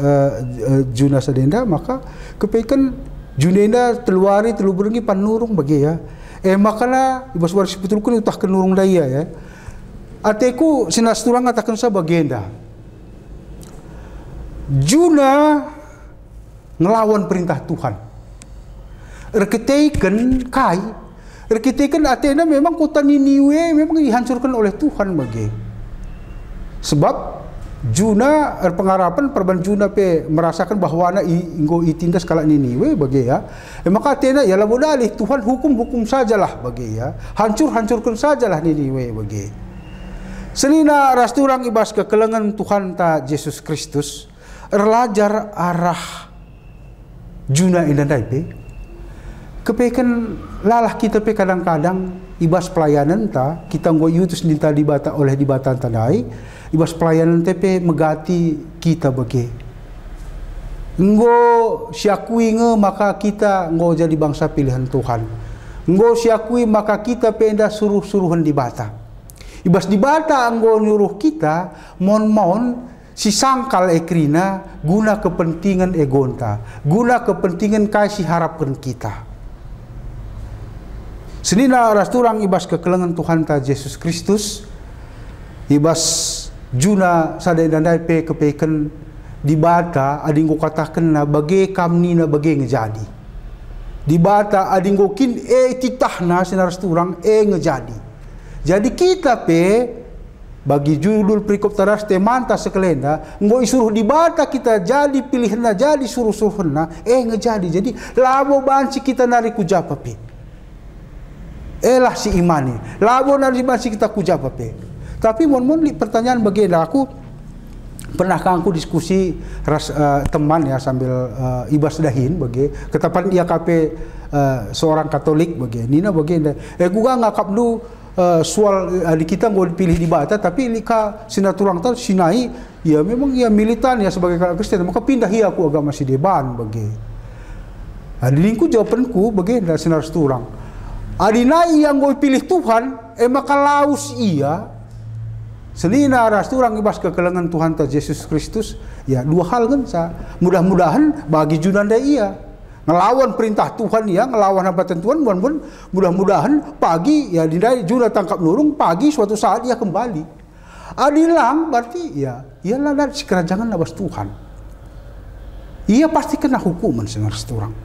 Juna sadenda maka kepaikan Junenda teluari telu berengi panurung bagi ya makana ibas waris betul kun utah kenurung daya ya ateku sinas turang katakan sa bagenda Juna ngelawan perintah Tuhan reketeiken kai reketeiken Athena memang kota Niniwe memang dihancurkan oleh Tuhan bagi sebab Juna pengharapan perban Juna merasakan bahwa anak inggo itindas kala Niniwe bagi ya maka Athena ya lah modalih Tuhan hukum sajalah bagi ya hancurkan sajalah Niniwe bagi senina rasturang ibas kekelengan Tuhan ta Yesus Kristus erlajar arah juna indandai pe kepekan lalah kita pe kadang-kadang ibas pelayanan ta kita nggo yutus ninta dibata oleh dibatan tandai ibas pelayanan tepe megati kita bagi nggo siakui nge maka kita nggo jadi bangsa pilihan Tuhan nggo siakui maka kita penda suruh-suruhan dibata ibas dibata nggo nyuruh kita mon si sangkal ekrina guna kepentingan egonta guna kepentingan kasih harapkan kita senina rasturang ibas kekelengan Tuhan ta Yesus Kristus ibas juna sadai dandai pe kepeken dibata adinggo katakan na bagi kamni na bagi ngejadi dibata adinggo kin titahna senina rasturang ngejadi jadi kita pe bagi judul perikop taras temanta sekelenda nggo isuruh dibata kita jadi pilihanna jadi suruh-suruhna ngejadi jadi labo banci kita nari kujapa pe elah si imani labo nari banci kita kujapa pe tapi mon pertanyaan bagian aku pernah aku diskusi teman ya sambil ibas dahin bagi ketapan dia kape seorang Katolik bagi nina bagian gua ngakap lu soal di kita mau dipilih di bata tapi lika sinaturang tal sinai ya memang ya militan ya sebagai Kristen maka pindah ya aku agama si deban bagi adilingku jawabanku bagi dan sinar turang adinai yang mau pilih Tuhan maka laus iya senina rasturang ibas kekelengan Tuhan ta Yesus Kristus ya dua hal kan mudah-mudahan bagi junanda iya ngelawan perintah Tuhan ya ngelawan hambatan Tuhan mudah-mudahan pagi ya dindai juna tangkap nurung pagi suatu saat ia kembali adilang berarti ya ialah dari kerajaan nabas Tuhan ia pasti kena hukuman sengar seturang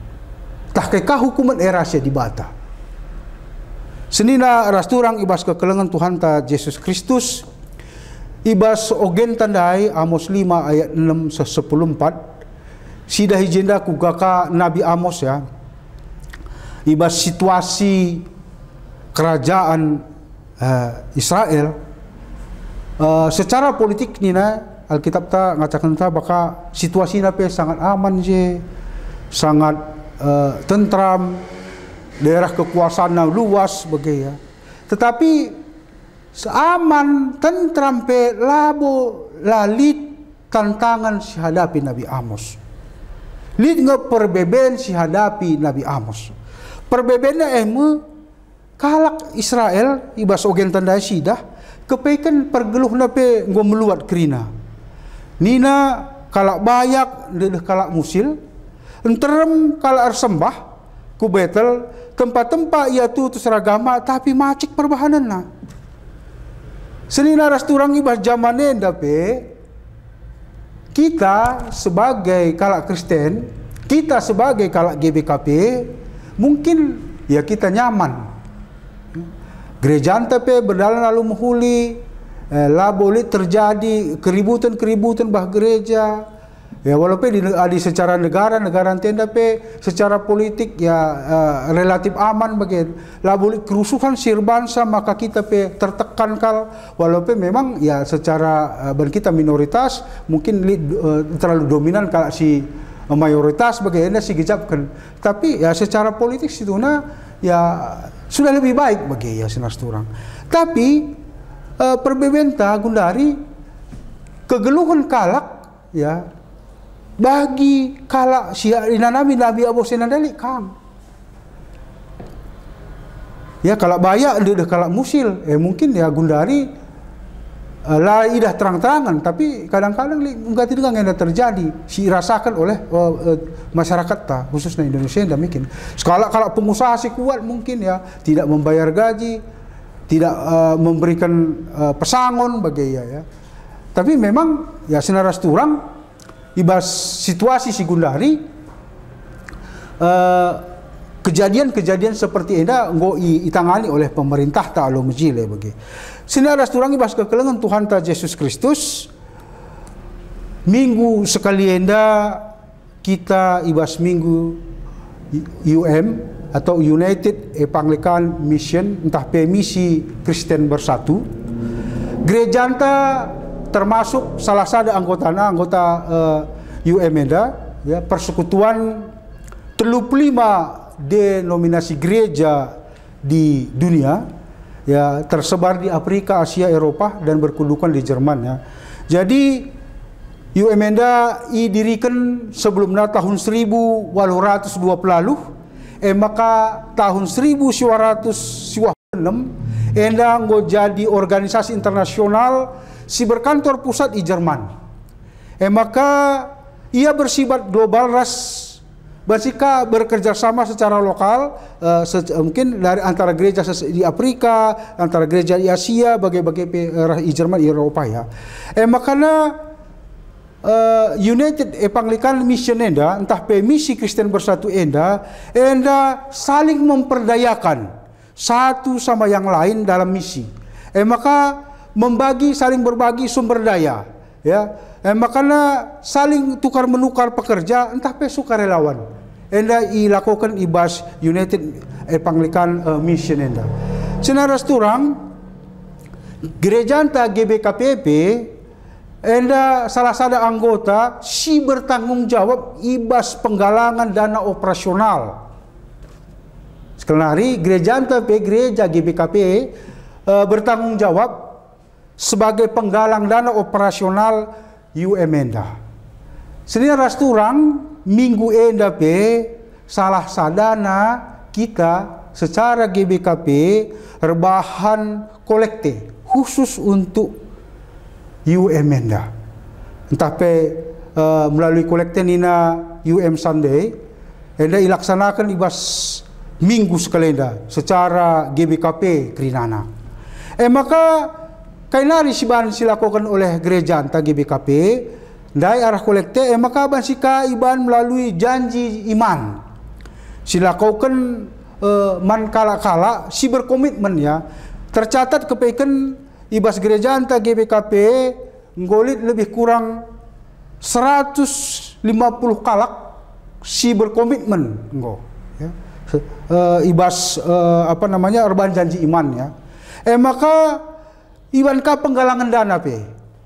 tak kekah hukuman rahasia dibata senina rasturang ibas kekelengan Tuhan ta Yesus Kristus ibas ogen tandai Amos 5 ayat 6 10:4 sida hijenda kugaka Nabi Amos ya ibas situasi kerajaan Israel secara politik nina Alkitab ta ngatakan ta baka situasi nape sangat aman je sangat tentram daerah kekuasaan luas begitu ya tetapi seaman tentram pe labo lalit tantangan si hadapi Nabi Amos lid perbeben si hadapi Nabi Amos perbebena kalak Israel ibas ogen tanda sidah kepekan pergeluh nape nggo meluat kerina nina kalak bayak dedeh kalak musil enterem kalak arsembah ku betel tempat-tempat ia tu seragama tapi macik perbahanan na senina rasturang ibas zamanen dape kita sebagai kalak Kristen kita sebagai kalak GBKP mungkin ya kita nyaman gereja tape berdalan lalu menghuli lah boleh terjadi keributan bah gereja ya walaupun di secara negara tenda pe secara politik ya relatif aman bagian lah boleh kerusuhan sirbansa maka kita pe tertekan kal walaupun memang ya secara kita minoritas mungkin terlalu dominan kalau si mayoritas bagaimana sih gejapkan tapi ya secara politik situna ya sudah lebih baik bagi ya sinas turang tapi perbebenta gundari kegeluhan kalak ya bagi kalak sia inanami Nabi Abo senandali kang ya kalak bayak udah kalak musil mungkin ya gundari lah idah terang-terangan tapi kadang-kadang enggak tidak yang terjadi si rasakan oleh masyarakat ta khususnya Indonesia yang demikian skala kalau pengusaha si kuat mungkin ya tidak membayar gaji tidak memberikan pesangon bagi ya tapi memang ya senaras turang ibas situasi si gundari kejadian-kejadian seperti ini nggo ditangani oleh pemerintah ta alo mejile bagi sinaras turang ibas kekelengan Tuhan ta Yesus Kristus minggu sekali enda kita ibas minggu atau United Evangelical Mission entah misi Kristen Bersatu gereja termasuk salah satu anggota UM enda ya persekutuan 35 denominasi gereja di dunia, ya, tersebar di Afrika, Asia, Eropa, dan berkedudukan di Jerman, ya. Jadi UMenda didirikan sebelum tahun 1820 lalu, maka tahun 1996 enda nggo jadi organisasi internasional si berkantor pusat di Jerman. Maka ia bersifat global basika bekerja sama secara lokal, mungkin dari antara gereja di Afrika, antara gereja di Asia, bagai-bagai di Jerman, Eropa, ya. Makanya United Evangelical Mission enda, entah misi Kristen Bersatu enda saling memperdayakan satu sama yang lain dalam misi. Maka saling berbagi sumber daya, ya. Makanya saling tukar menukar pekerja, entah sukarelawan. Enda dilakukan ibas United Evangelical Mission enda. Senara seturang gereja anta GBKPP enda salah satu anggota si bertanggung jawab ibas penggalangan dana operasional. Sekali gereja anta gereja GBKP bertanggung jawab sebagai penggalang dana operasional UMenda. Senira rasturang minggu enda salah sadana kita secara GBKP rebahan kolekte khusus untuk UMenda. Entah melalui kolekte nina UM Sunday enda ilaksanakan ibas minggu sekalenda secara GBKP Krinana. Maka kainari siban silakukan oleh gereja anta GBKP dai arah kolekte maka basika iban melalui janji iman silakukan man kala-kala si berkomitmen, ya, tercatat kepeken ibas gereja anta GBKP ngolit lebih kurang 150 kalak si berkomitmen nggo, ya. Ibas urban janji iman, ya. Maka ibankah penggalangan dana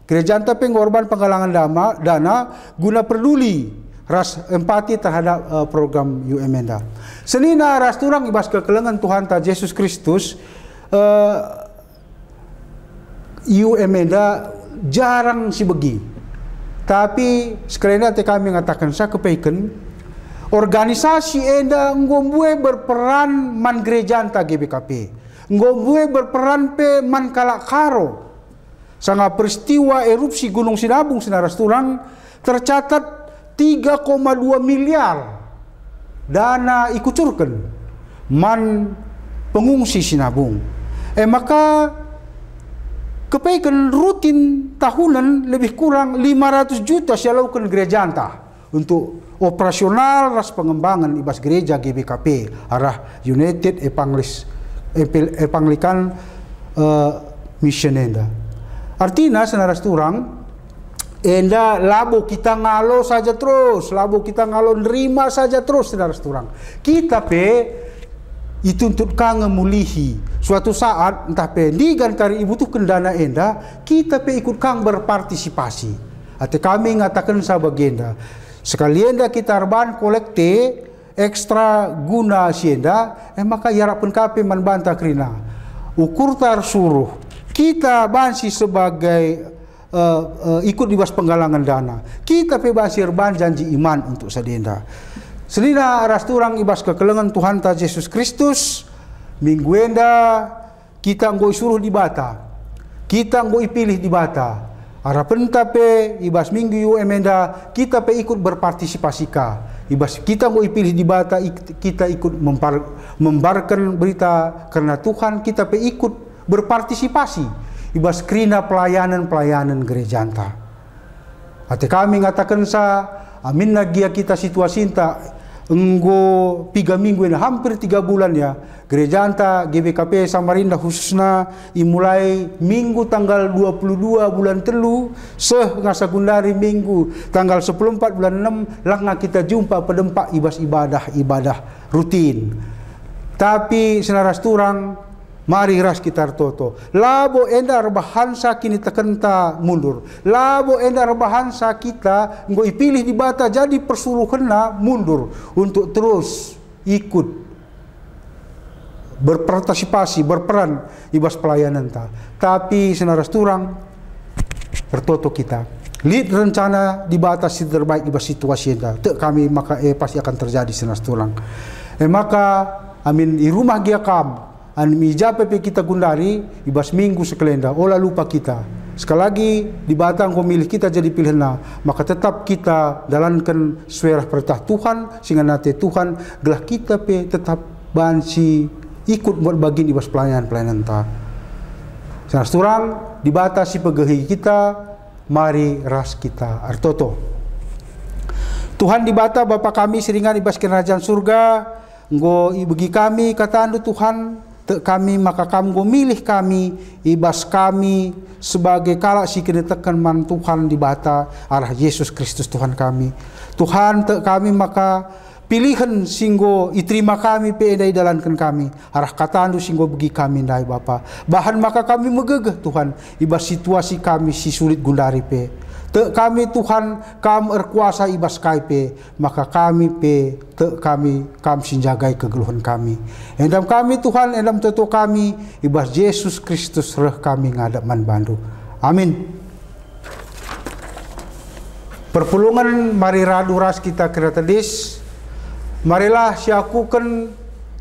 gereja anta ngorban penggalangan dana guna peduli ras empati terhadap program UMenda. Senina ras turang ibas kekelengan Tuhan ta Yesus Kristus, UMenda jarang si begi. Tapi sekalian kami mengatakan saya kepaikan organisasi enda ngombue berperan man gereja anta GBKP. Ngombue berperan man kalakaro. Sanga peristiwa erupsi Gunung Sinabung senara turang tercatat 3,2 miliar dana ikucurkan man pengungsi Sinabung. Maka kepaikan rutin tahunan lebih kurang 500 juta sialaukan gereja anta untuk operasional ras pengembangan ibas gereja GBKP arah United Evangelical Mission enda. Artinya senara turang enda labo kita ngalo saja terus, labo kita ngalo nerima saja terus senara turang. Kita dituntut kang mulihi suatu saat entah digan kari ibu tuh kendana enda kita ikut kang berpartisipasi. Ate kami ngatakan sabagenda sekalian dah kita arban kolekte ekstra guna sienda maka yarapun kape manbanta krina ukur tar suruh kita bansi sebagai ikut dibas penggalangan dana kita bansi arban janji iman untuk sadenda. Senina aras turang ibas kekelengan Tuhan ta Yesus Kristus minggu enda kita nggo suruh di bata, kita nggo ipilih di bata. Harapan tape ibas minggu UMenda kita ikut berpartisipasika. Ibas kita nggo ipilih di bata kita ikut membarkan berita karena Tuhan kita ikut berpartisipasi ibas krina pelayanan gereja anta. Ate kami ngatakan amin nagia kita situasi enta enggo 3 minggu ini hampir 3 bulan, ya, gereja anta GBKP Samarinda khususnya imulai minggu tanggal 22 bulan telu ngasagundari minggu tanggal 14 bulan 6 lang kita jumpa pedempak ibas ibadah rutin. Tapi senaras turang Mari ras kita toto. Labo endar bahansa kini tekenta mundur. Labo endar bahansa kita nggo ipilih di bata jadi persuluhanna mundur untuk terus ikut berpartisipasi, berperan ibas pelayanan ta. Tapi senaras turang tertoto kita. Lid rencana di batas terbaik ibas situasi enta. Tek kami maka pasti akan terjadi senaras turang. Maka amin di rumah gia kam an mija PP kita gundari ibas minggu sekelenda olah lupa kita sekali lagi di batang pemilih kita jadi pilihanna maka tetap kita jalankan sesuai perintah Tuhan sehingga nanti Tuhan gelah kita pe tetap bansi ikut buat bagian ibas pelayanan ta sanes turang dibatasi pegehi kita mari ras kita artoto Tuhan dibata Bapa kami seringan ibas kerajaan surga nggo bagi kami kata andu Tuhan te kami maka kamu milih kami ibas kami sebagai kalak si kena tekan man Tuhan di bata arah Yesus Kristus Tuhan kami Tuhan te kami maka pilihan singgo iterima kami pe dai dalankan kami arah kata andu singgo bagi kami dai Bapa bahan maka kami megegeh Tuhan ibas situasi kami si sulit gundari pe te kami Tuhan kam erkuasa ibas kaipe maka kami pe te kami sinjagai kegeluhan kami endam kami Tuhan endam toto kami ibas Yesus Kristus reh kami ngadap man bandu amin. Perpulungan mari radu ras kita keratadis marilah siakukan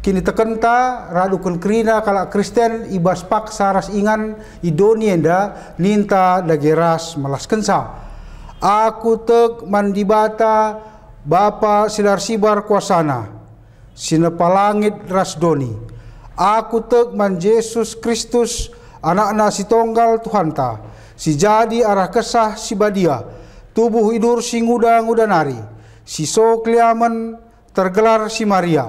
kini tekenta radukan kerina kala Kristen ibas pak saras ingan idoni enda ninta dageras malas kensa aku tek mandibata Bapa silar sibar kuasana sinepa langit ras doni aku tek man Yesus Kristus anak-anak si tonggal Tuhan ta si jadi arah kesah si badia tubuh idur si nguda nari si so kliaman tergelar si Maria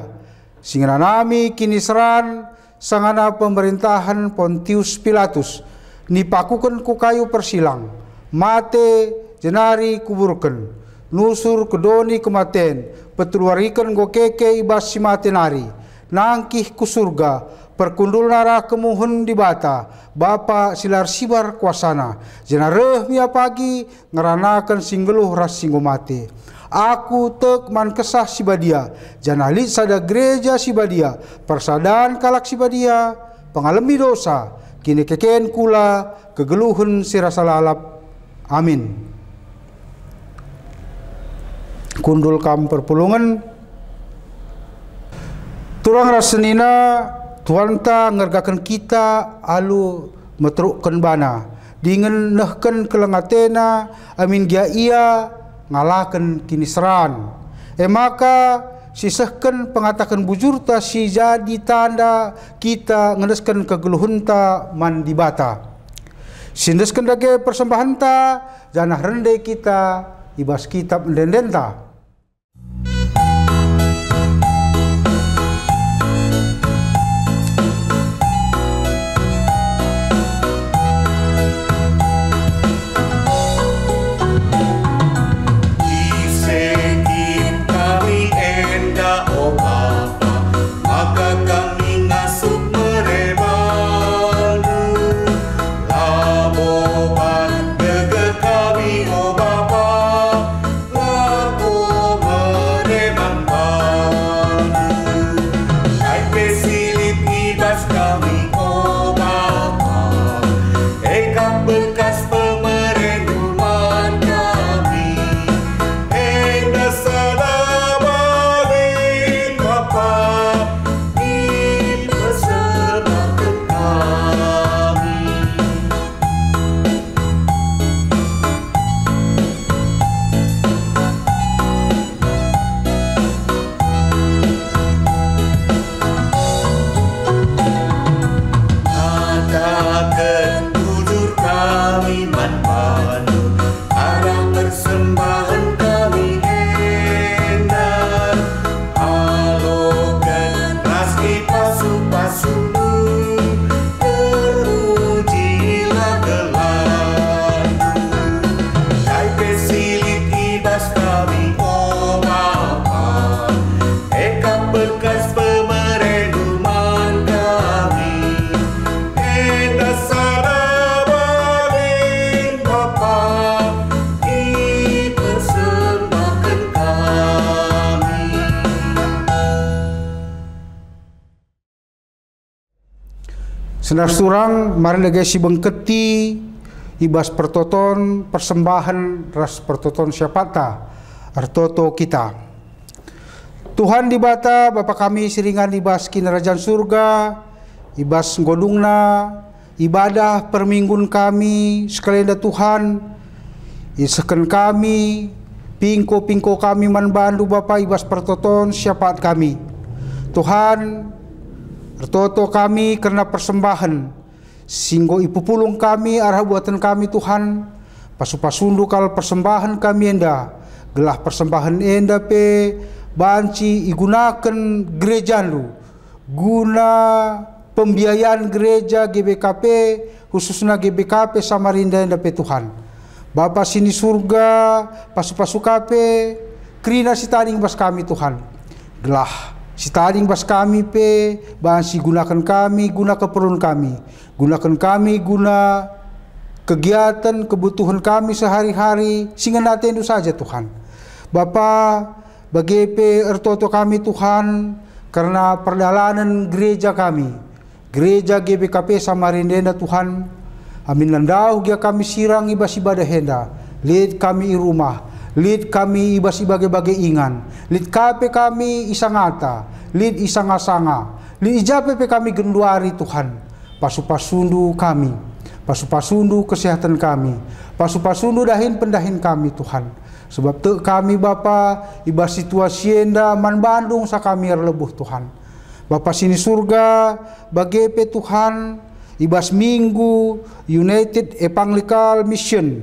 singana nami kini seran sangana pemerintahan Pontius Pilatus nipakukan ku kayu persilang mate jenari kuburken nusur kedoni kematen petuluarikan go keke ibas si mate nari nangkih ku surga perkundul nara kemuhun di bata Bapa silar sibar kuasana jenareh mia pagi ngeranakan singgeluh ras singgo mate aku tek man kesah si badia janalit sada gereja si badia persadaan kalak si badia pengalami dosa kini keken kula kegeluhun sirasa lalap amin. Kundul kam perpulungan turang rasenina Tuhan ta ngergakan kita alu metrukkan bana dingen nehken kelengatena amin gia ia ngalakan kini seran maka sisehken pengatakan bujurta si jadi tanda kita ngedeskan kegeluhunta mandibata sindeskan dage persembahanta janah rende kita ibas kitab mendendenta Bapa, laku Saudara surang, mari lagi si bengketi ibas pertoton persembahan ras pertoton siapata artoto kita. Tuhan di bata Bapa kami siringan ibas kinarajaan surga, ibas godungna ibadah perminggun kami sekalian Tuhan, iseken kami pingko kami manbandu Bapa ibas pertoton syafaat kami. Tuhan artoto kami karena persembahan singgo ipupulung kami arah buatan kami Tuhan, pasu-pasundu kal persembahan kami enda, gelah persembahan enda pe banci igunakan gereja lu guna pembiayaan gereja GBKP, khususnya GBKP Samarinda enda pe Tuhan. Bapa sini surga pasu-pasu kape krina sitaring bas kami Tuhan, gelah sitaring bas kami pe banci gunakan kami guna keperluan kami. Gunakan kami guna kegiatan kebutuhan kami sehari-hari sehingga naten itu saja Tuhan. Bapa bagi ertoto kami Tuhan karena perjalanan gereja kami, gereja GBKP Samarinda Tuhan, amin landau gia kami sirang ibas ibadah henda, lid kami i rumah, lid kami ibas ibagai ingan, lid kape kami isangata, lid isanga-sanga, lid ijape pe kami genduari Tuhan. Pasu-pasundu kami, pasu-pasundu kesehatan kami, pasu-pasundu dahin pendahin kami Tuhan. Sebab te kami Bapa ibas situasi enda man Bandung sa kami lebuh Tuhan. Bapa sini surga bagepe Tuhan ibas minggu United Evangelical Mission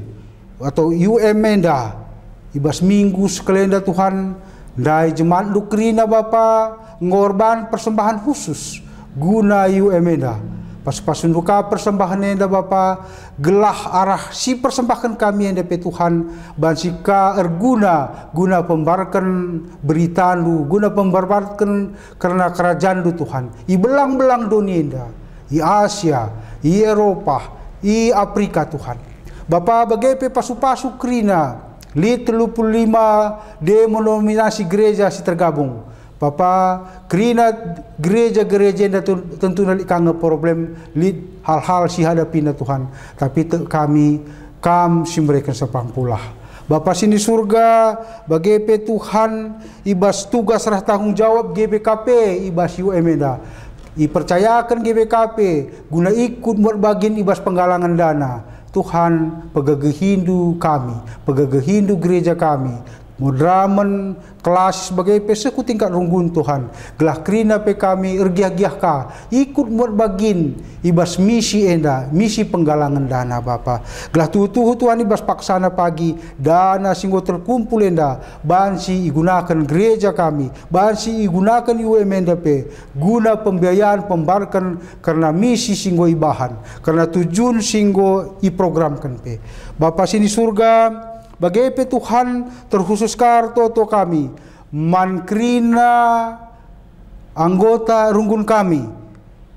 atau UMenda ibas minggu sekelenda Tuhan dai jemaat lukrina Bapa ngorban persembahan khusus guna UMenda. Pas-pasun duka persembahan enda Bapa gelah arah si persembahkan kami enda pe Tuhan bansika erguna guna pembarkan berita lu guna pembarkan karena kerajaan lu Tuhan i belang-belang dunia enda i Asia i Eropa i Afrika Tuhan. Bapa bagai pasu-pasu krina li 35 denominasi gereja si tergabung. Bapa krina gereja-gereja yang tentu nanti kangen problem lid hal-hal si hadapina Tuhan, tapi kami si mereka sepang pula. Bapa sini surga bagi Tuhan ibas tugas rah tanggung jawab GBKP ibas UMenda dipercayakan GBKP guna ikut buat bagian ibas penggalangan dana. Tuhan pegagehindu kami, pegagehindu gereja kami, mudramen kelas sebagai peseku tingkat runggun Tuhan gelah krina pe kami ergiah-giah ka ikut buat bagin ibas misi enda misi penggalangan dana Bapa gelah tuhu Tuhan ibas paksana pagi dana singgo terkumpul enda bansi igunakan gereja kami bansi igunakan UMenda pe guna pembiayaan pembarkan karena misi singgo ibahan karena tujuan singgo iprogramkan pe Bapa sini surga bagai Tuhan terkhusus kartoto kami mankrina anggota runggun kami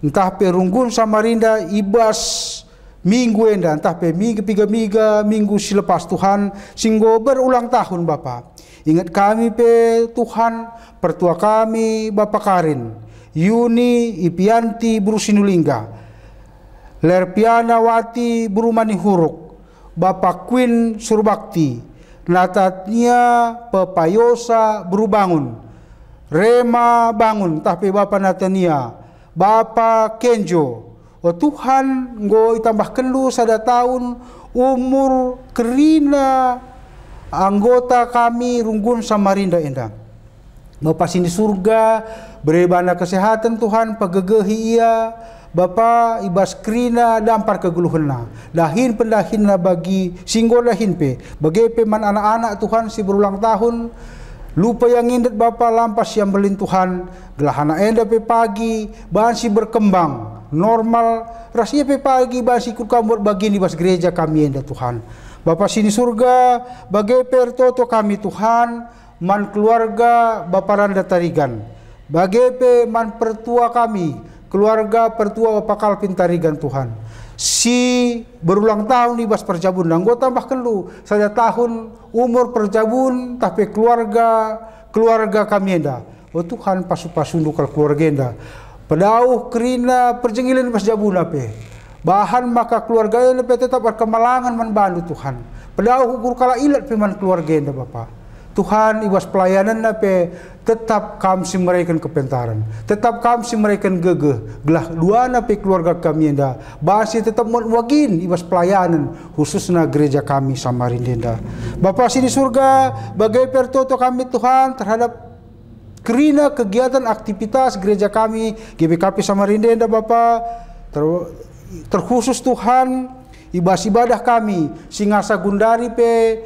entah pe runggun Samarinda ibas minggu enda entah pe minggu piga minggu selepas Tuhan singgo berulang tahun Bapa ingat kami pe Tuhan pertua kami Bapa Karin Yuni Ipianti Brusinulingga Lerpiana Wati Burumani Huruk Bapak Queen Surbakti, Natatnya Pepayosa Berubangun, Rema Bangun, tapi Bapak Natania, Bapak Kenjo, oh Tuhan, ngo itambahkan lu sada tahun umur kerina anggota kami runggun Samarinda enda. Bapak sini surga, berebana kesehatan Tuhan, pagegehi ia, Bapa ibas krina dampar keguluhna dahin pendahinna bagi singgo dahin pe bagi peman anak-anak Tuhan si berulang tahun lupa yang indet Bapa lampas yang belin Tuhan gelah anak enda pe pagi bansi berkembang normal rasia pe pagi bansi ikut kamu bagi ibas gereja kami enda Tuhan Bapa sini surga bagi pertoto kami Tuhan man keluarga Bapa Randa Tarigan bagi pe man pertua kami keluarga pertua Bapak Kalvin Tarigan Tuhan si berulang tahun ibas perjabun dan gue tambahkan lu saja tahun umur perjabun tapi keluarga kami enda oh Tuhan pasu-pasu dukal keluarga enda Pedauh kerina perjenggilan pas jabuna pe. Bahan maka keluarga enda pe tetap berkemalangan man bandu Tuhan. Pedauh ukur kala ilat pe man keluarga enda Bapa. Tuhan ibas pelayanan pe tetap kami si mereka kepentaran. Tetap kami si mereka gegeh. Gelah dua pe keluarga kami enda. Bahasi tetap wagin ibas pelayanan khususnya gereja kami Samarinda enda. Bapa sini surga bagai pertoto kami Tuhan terhadap kerina kegiatan aktivitas gereja kami GBKP Samarinda enda Bapa, terkhusus Tuhan ibadah kami Singasa Gundari pe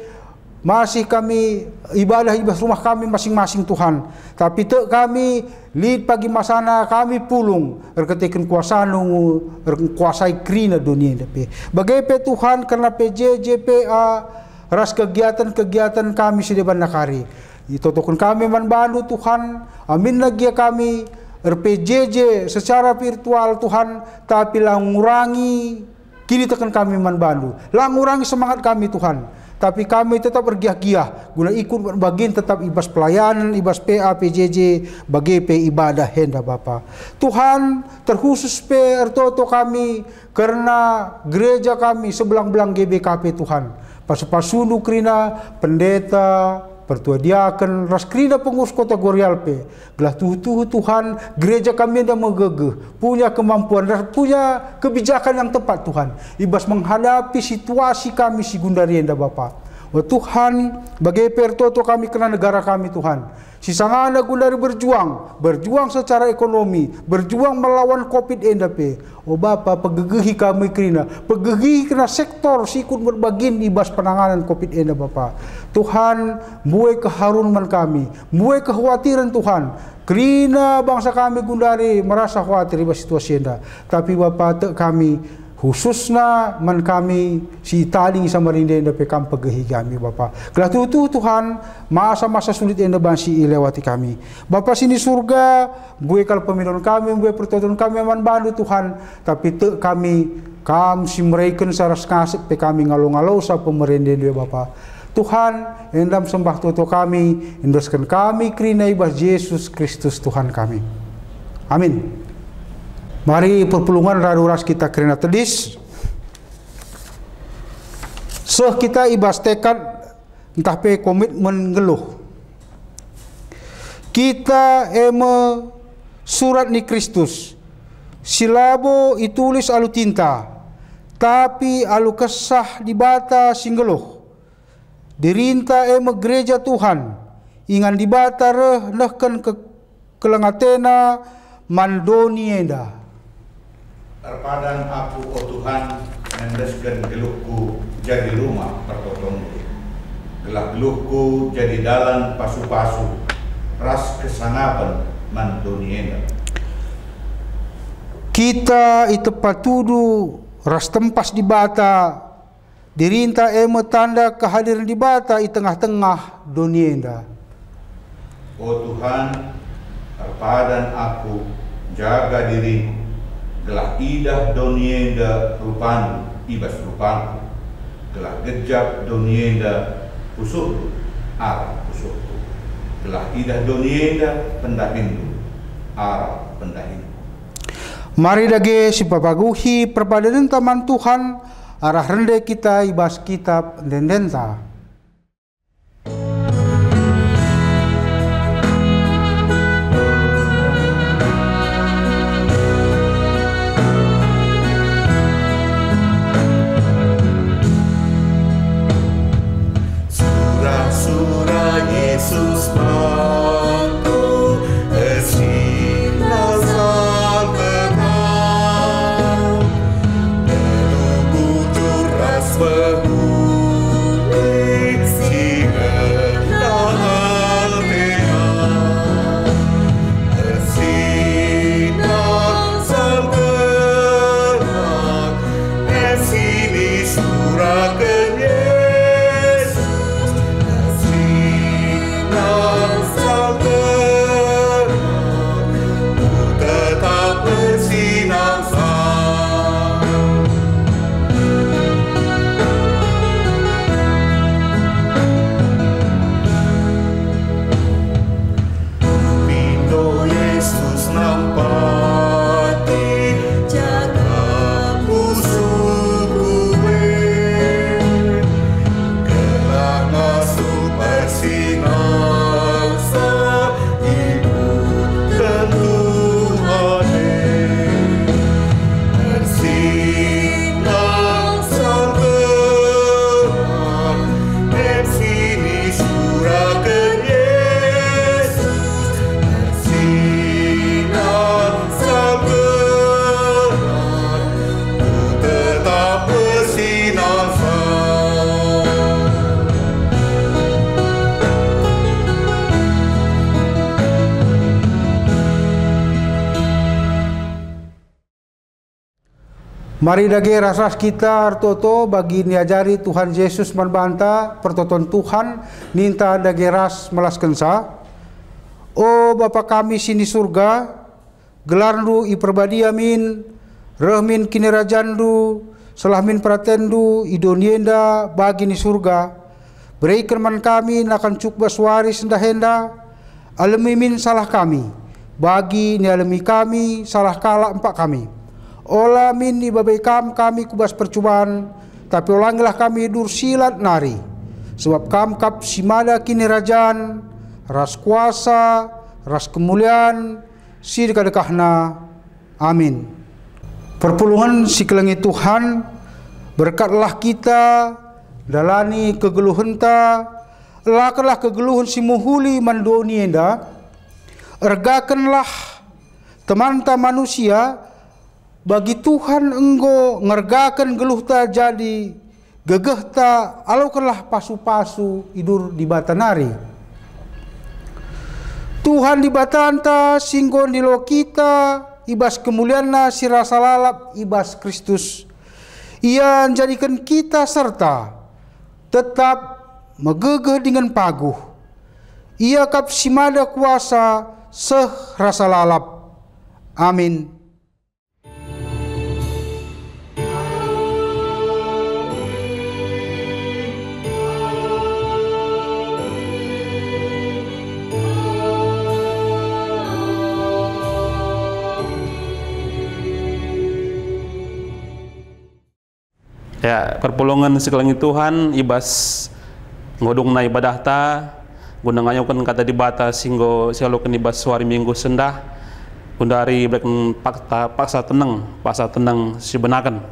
masih kami ibadah rumah kami masing-masing Tuhan, tapi kami lid pagi masana kami pulung erketekan kuasai kerina dunia enda pe bagai pe Tuhan karena PJJPA ras kegiatan kami sedeban nakari itotokun kami man bandu Tuhan, amin lagi kami RPJJ secara virtual Tuhan, tapi lah ngurangi kini tekan kami man bandu, lah ngurangi semangat kami Tuhan, tapi kami tetap bergiah-giah guna ikut bagian tetap ibas pelayanan, ibas PA PJJ bagi pe ibadah henda Bapa. Tuhan terkhusus pe ertoto kami karena gereja kami sebelang-belang GBKP Tuhan, pasu-pasunu kerina pendeta pertua diaken ras kerina pengurus kota Gorial pe gelah Tuhan gereja kami dah megegeh punya kemampuan dan punya kebijakan yang tepat Tuhan ibas menghadapi situasi kami si Gundari enda Bapa. Oh Tuhan bagai pertoto kami kena negara kami Tuhan si sangana Gundari berjuang secara ekonomi, berjuang melawan Covid enda pe. Oh Bapa pegegehi kami kerina sektor sikut berbagin ibas penanganan Covid enda Bapa. Tuhan buai keharuman kami, buai kekhawatiran Tuhan. Kerina bangsa kami Gundari merasa khawatir ibas situasi enda. Tapi Bapa kami khususnya man kami si taling Samarinda enda pe kam pegehi kami Bapa. Kelah Tuhan masa-masa sulit enda bansi ilewati kami. Bapa sini surga buai kal peminon kami, buai pertoton kami man bandu Tuhan, tapi kami si mereka saras kasih pe kami ngalau-ngalau sa pemerintah dia Bapa. Tuhan endam sembah toto kami, endoskan kami kerina ibas Yesus Kristus Tuhan kami. Amin. Mari perpulungan raduras kita kerana tedis. Kita ibas tekad entah pe komitmen ngeluh. Kita surat ni Kristus. Silabo itulis alu tinta, tapi alu kesah dibata singgeluh. Dirinta gereja Tuhan, ingan dibata reh nehken kelengatena mandoni enda. Terpadan aku, oh Tuhan, mendeskan geluhku jadi rumah pertotonmu. Gelah geluhku jadi dalan pasu-pasu, ras kesanapan mandonienda. Kita itu patudu ras tempas di bata, dirinta tanda kehadiran di bata di tengah-tengah donienda. Oh Tuhan, terpadan aku, jaga dirimu. Gelah idah donienda rupan ibas rupan, gelah gejap donienda pusuh arah pusuhku, gelah idah donienda pendahindu arah pendahindu. Mari dage si papaguhi perpadanan taman Tuhan arah rende kita ibas kitab dendenta. Berhubung ras berhubung Mari dage ras kita toto bagi niajari Tuhan Yesus manbanta pertoton Tuhan ninta dage ras melaskensa. O Bapa kami sini surga, gelarnu iperbadi amin, rehmin kinerajandu, selahmin pratendu, idonienda bagi ni surga. Berikan man kami nakan cuk baswari sendahenda, alemimin salah kami, bagi ni alemi kami salah kala empat kami. Ola min ibabai kami kubas percubaan, tapi ulangilah kami dur silat nari. Sebab kap simada kini rajan, ras kuasa, ras kemuliaan, sidekah-dekahna. Amin. Perpuluhan si kelengi Tuhan, berkatlah kita, dalani kegeluhenta, lakanlah kegeluhan si muhuli mandoni enda, ergakanlah temanta manusia, bagi Tuhan enggo ngergakan geluhta jadi gegehta alaukanlah pasu-pasu idur di batanari. Tuhan di batanta singgon di lo kita ibas kemulianna si rasa lalap ibas Kristus. Ia menjadikan kita serta tetap megegeh dengan paguh. Ia kap simada kuasa seh rasa lalap. Amin. Ya, perpulungan sekelangi Tuhan ibas ngodong na ibadah ta guna ngayokan kata dibata singgo sialokan ibas suari minggu sendah undari brekan paksa tenang si benakan.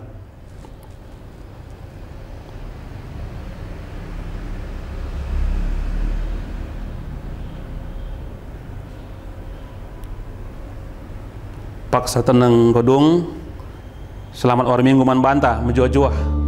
Paksa tenang godong selamat orang minggu man bantah menjuah-juah.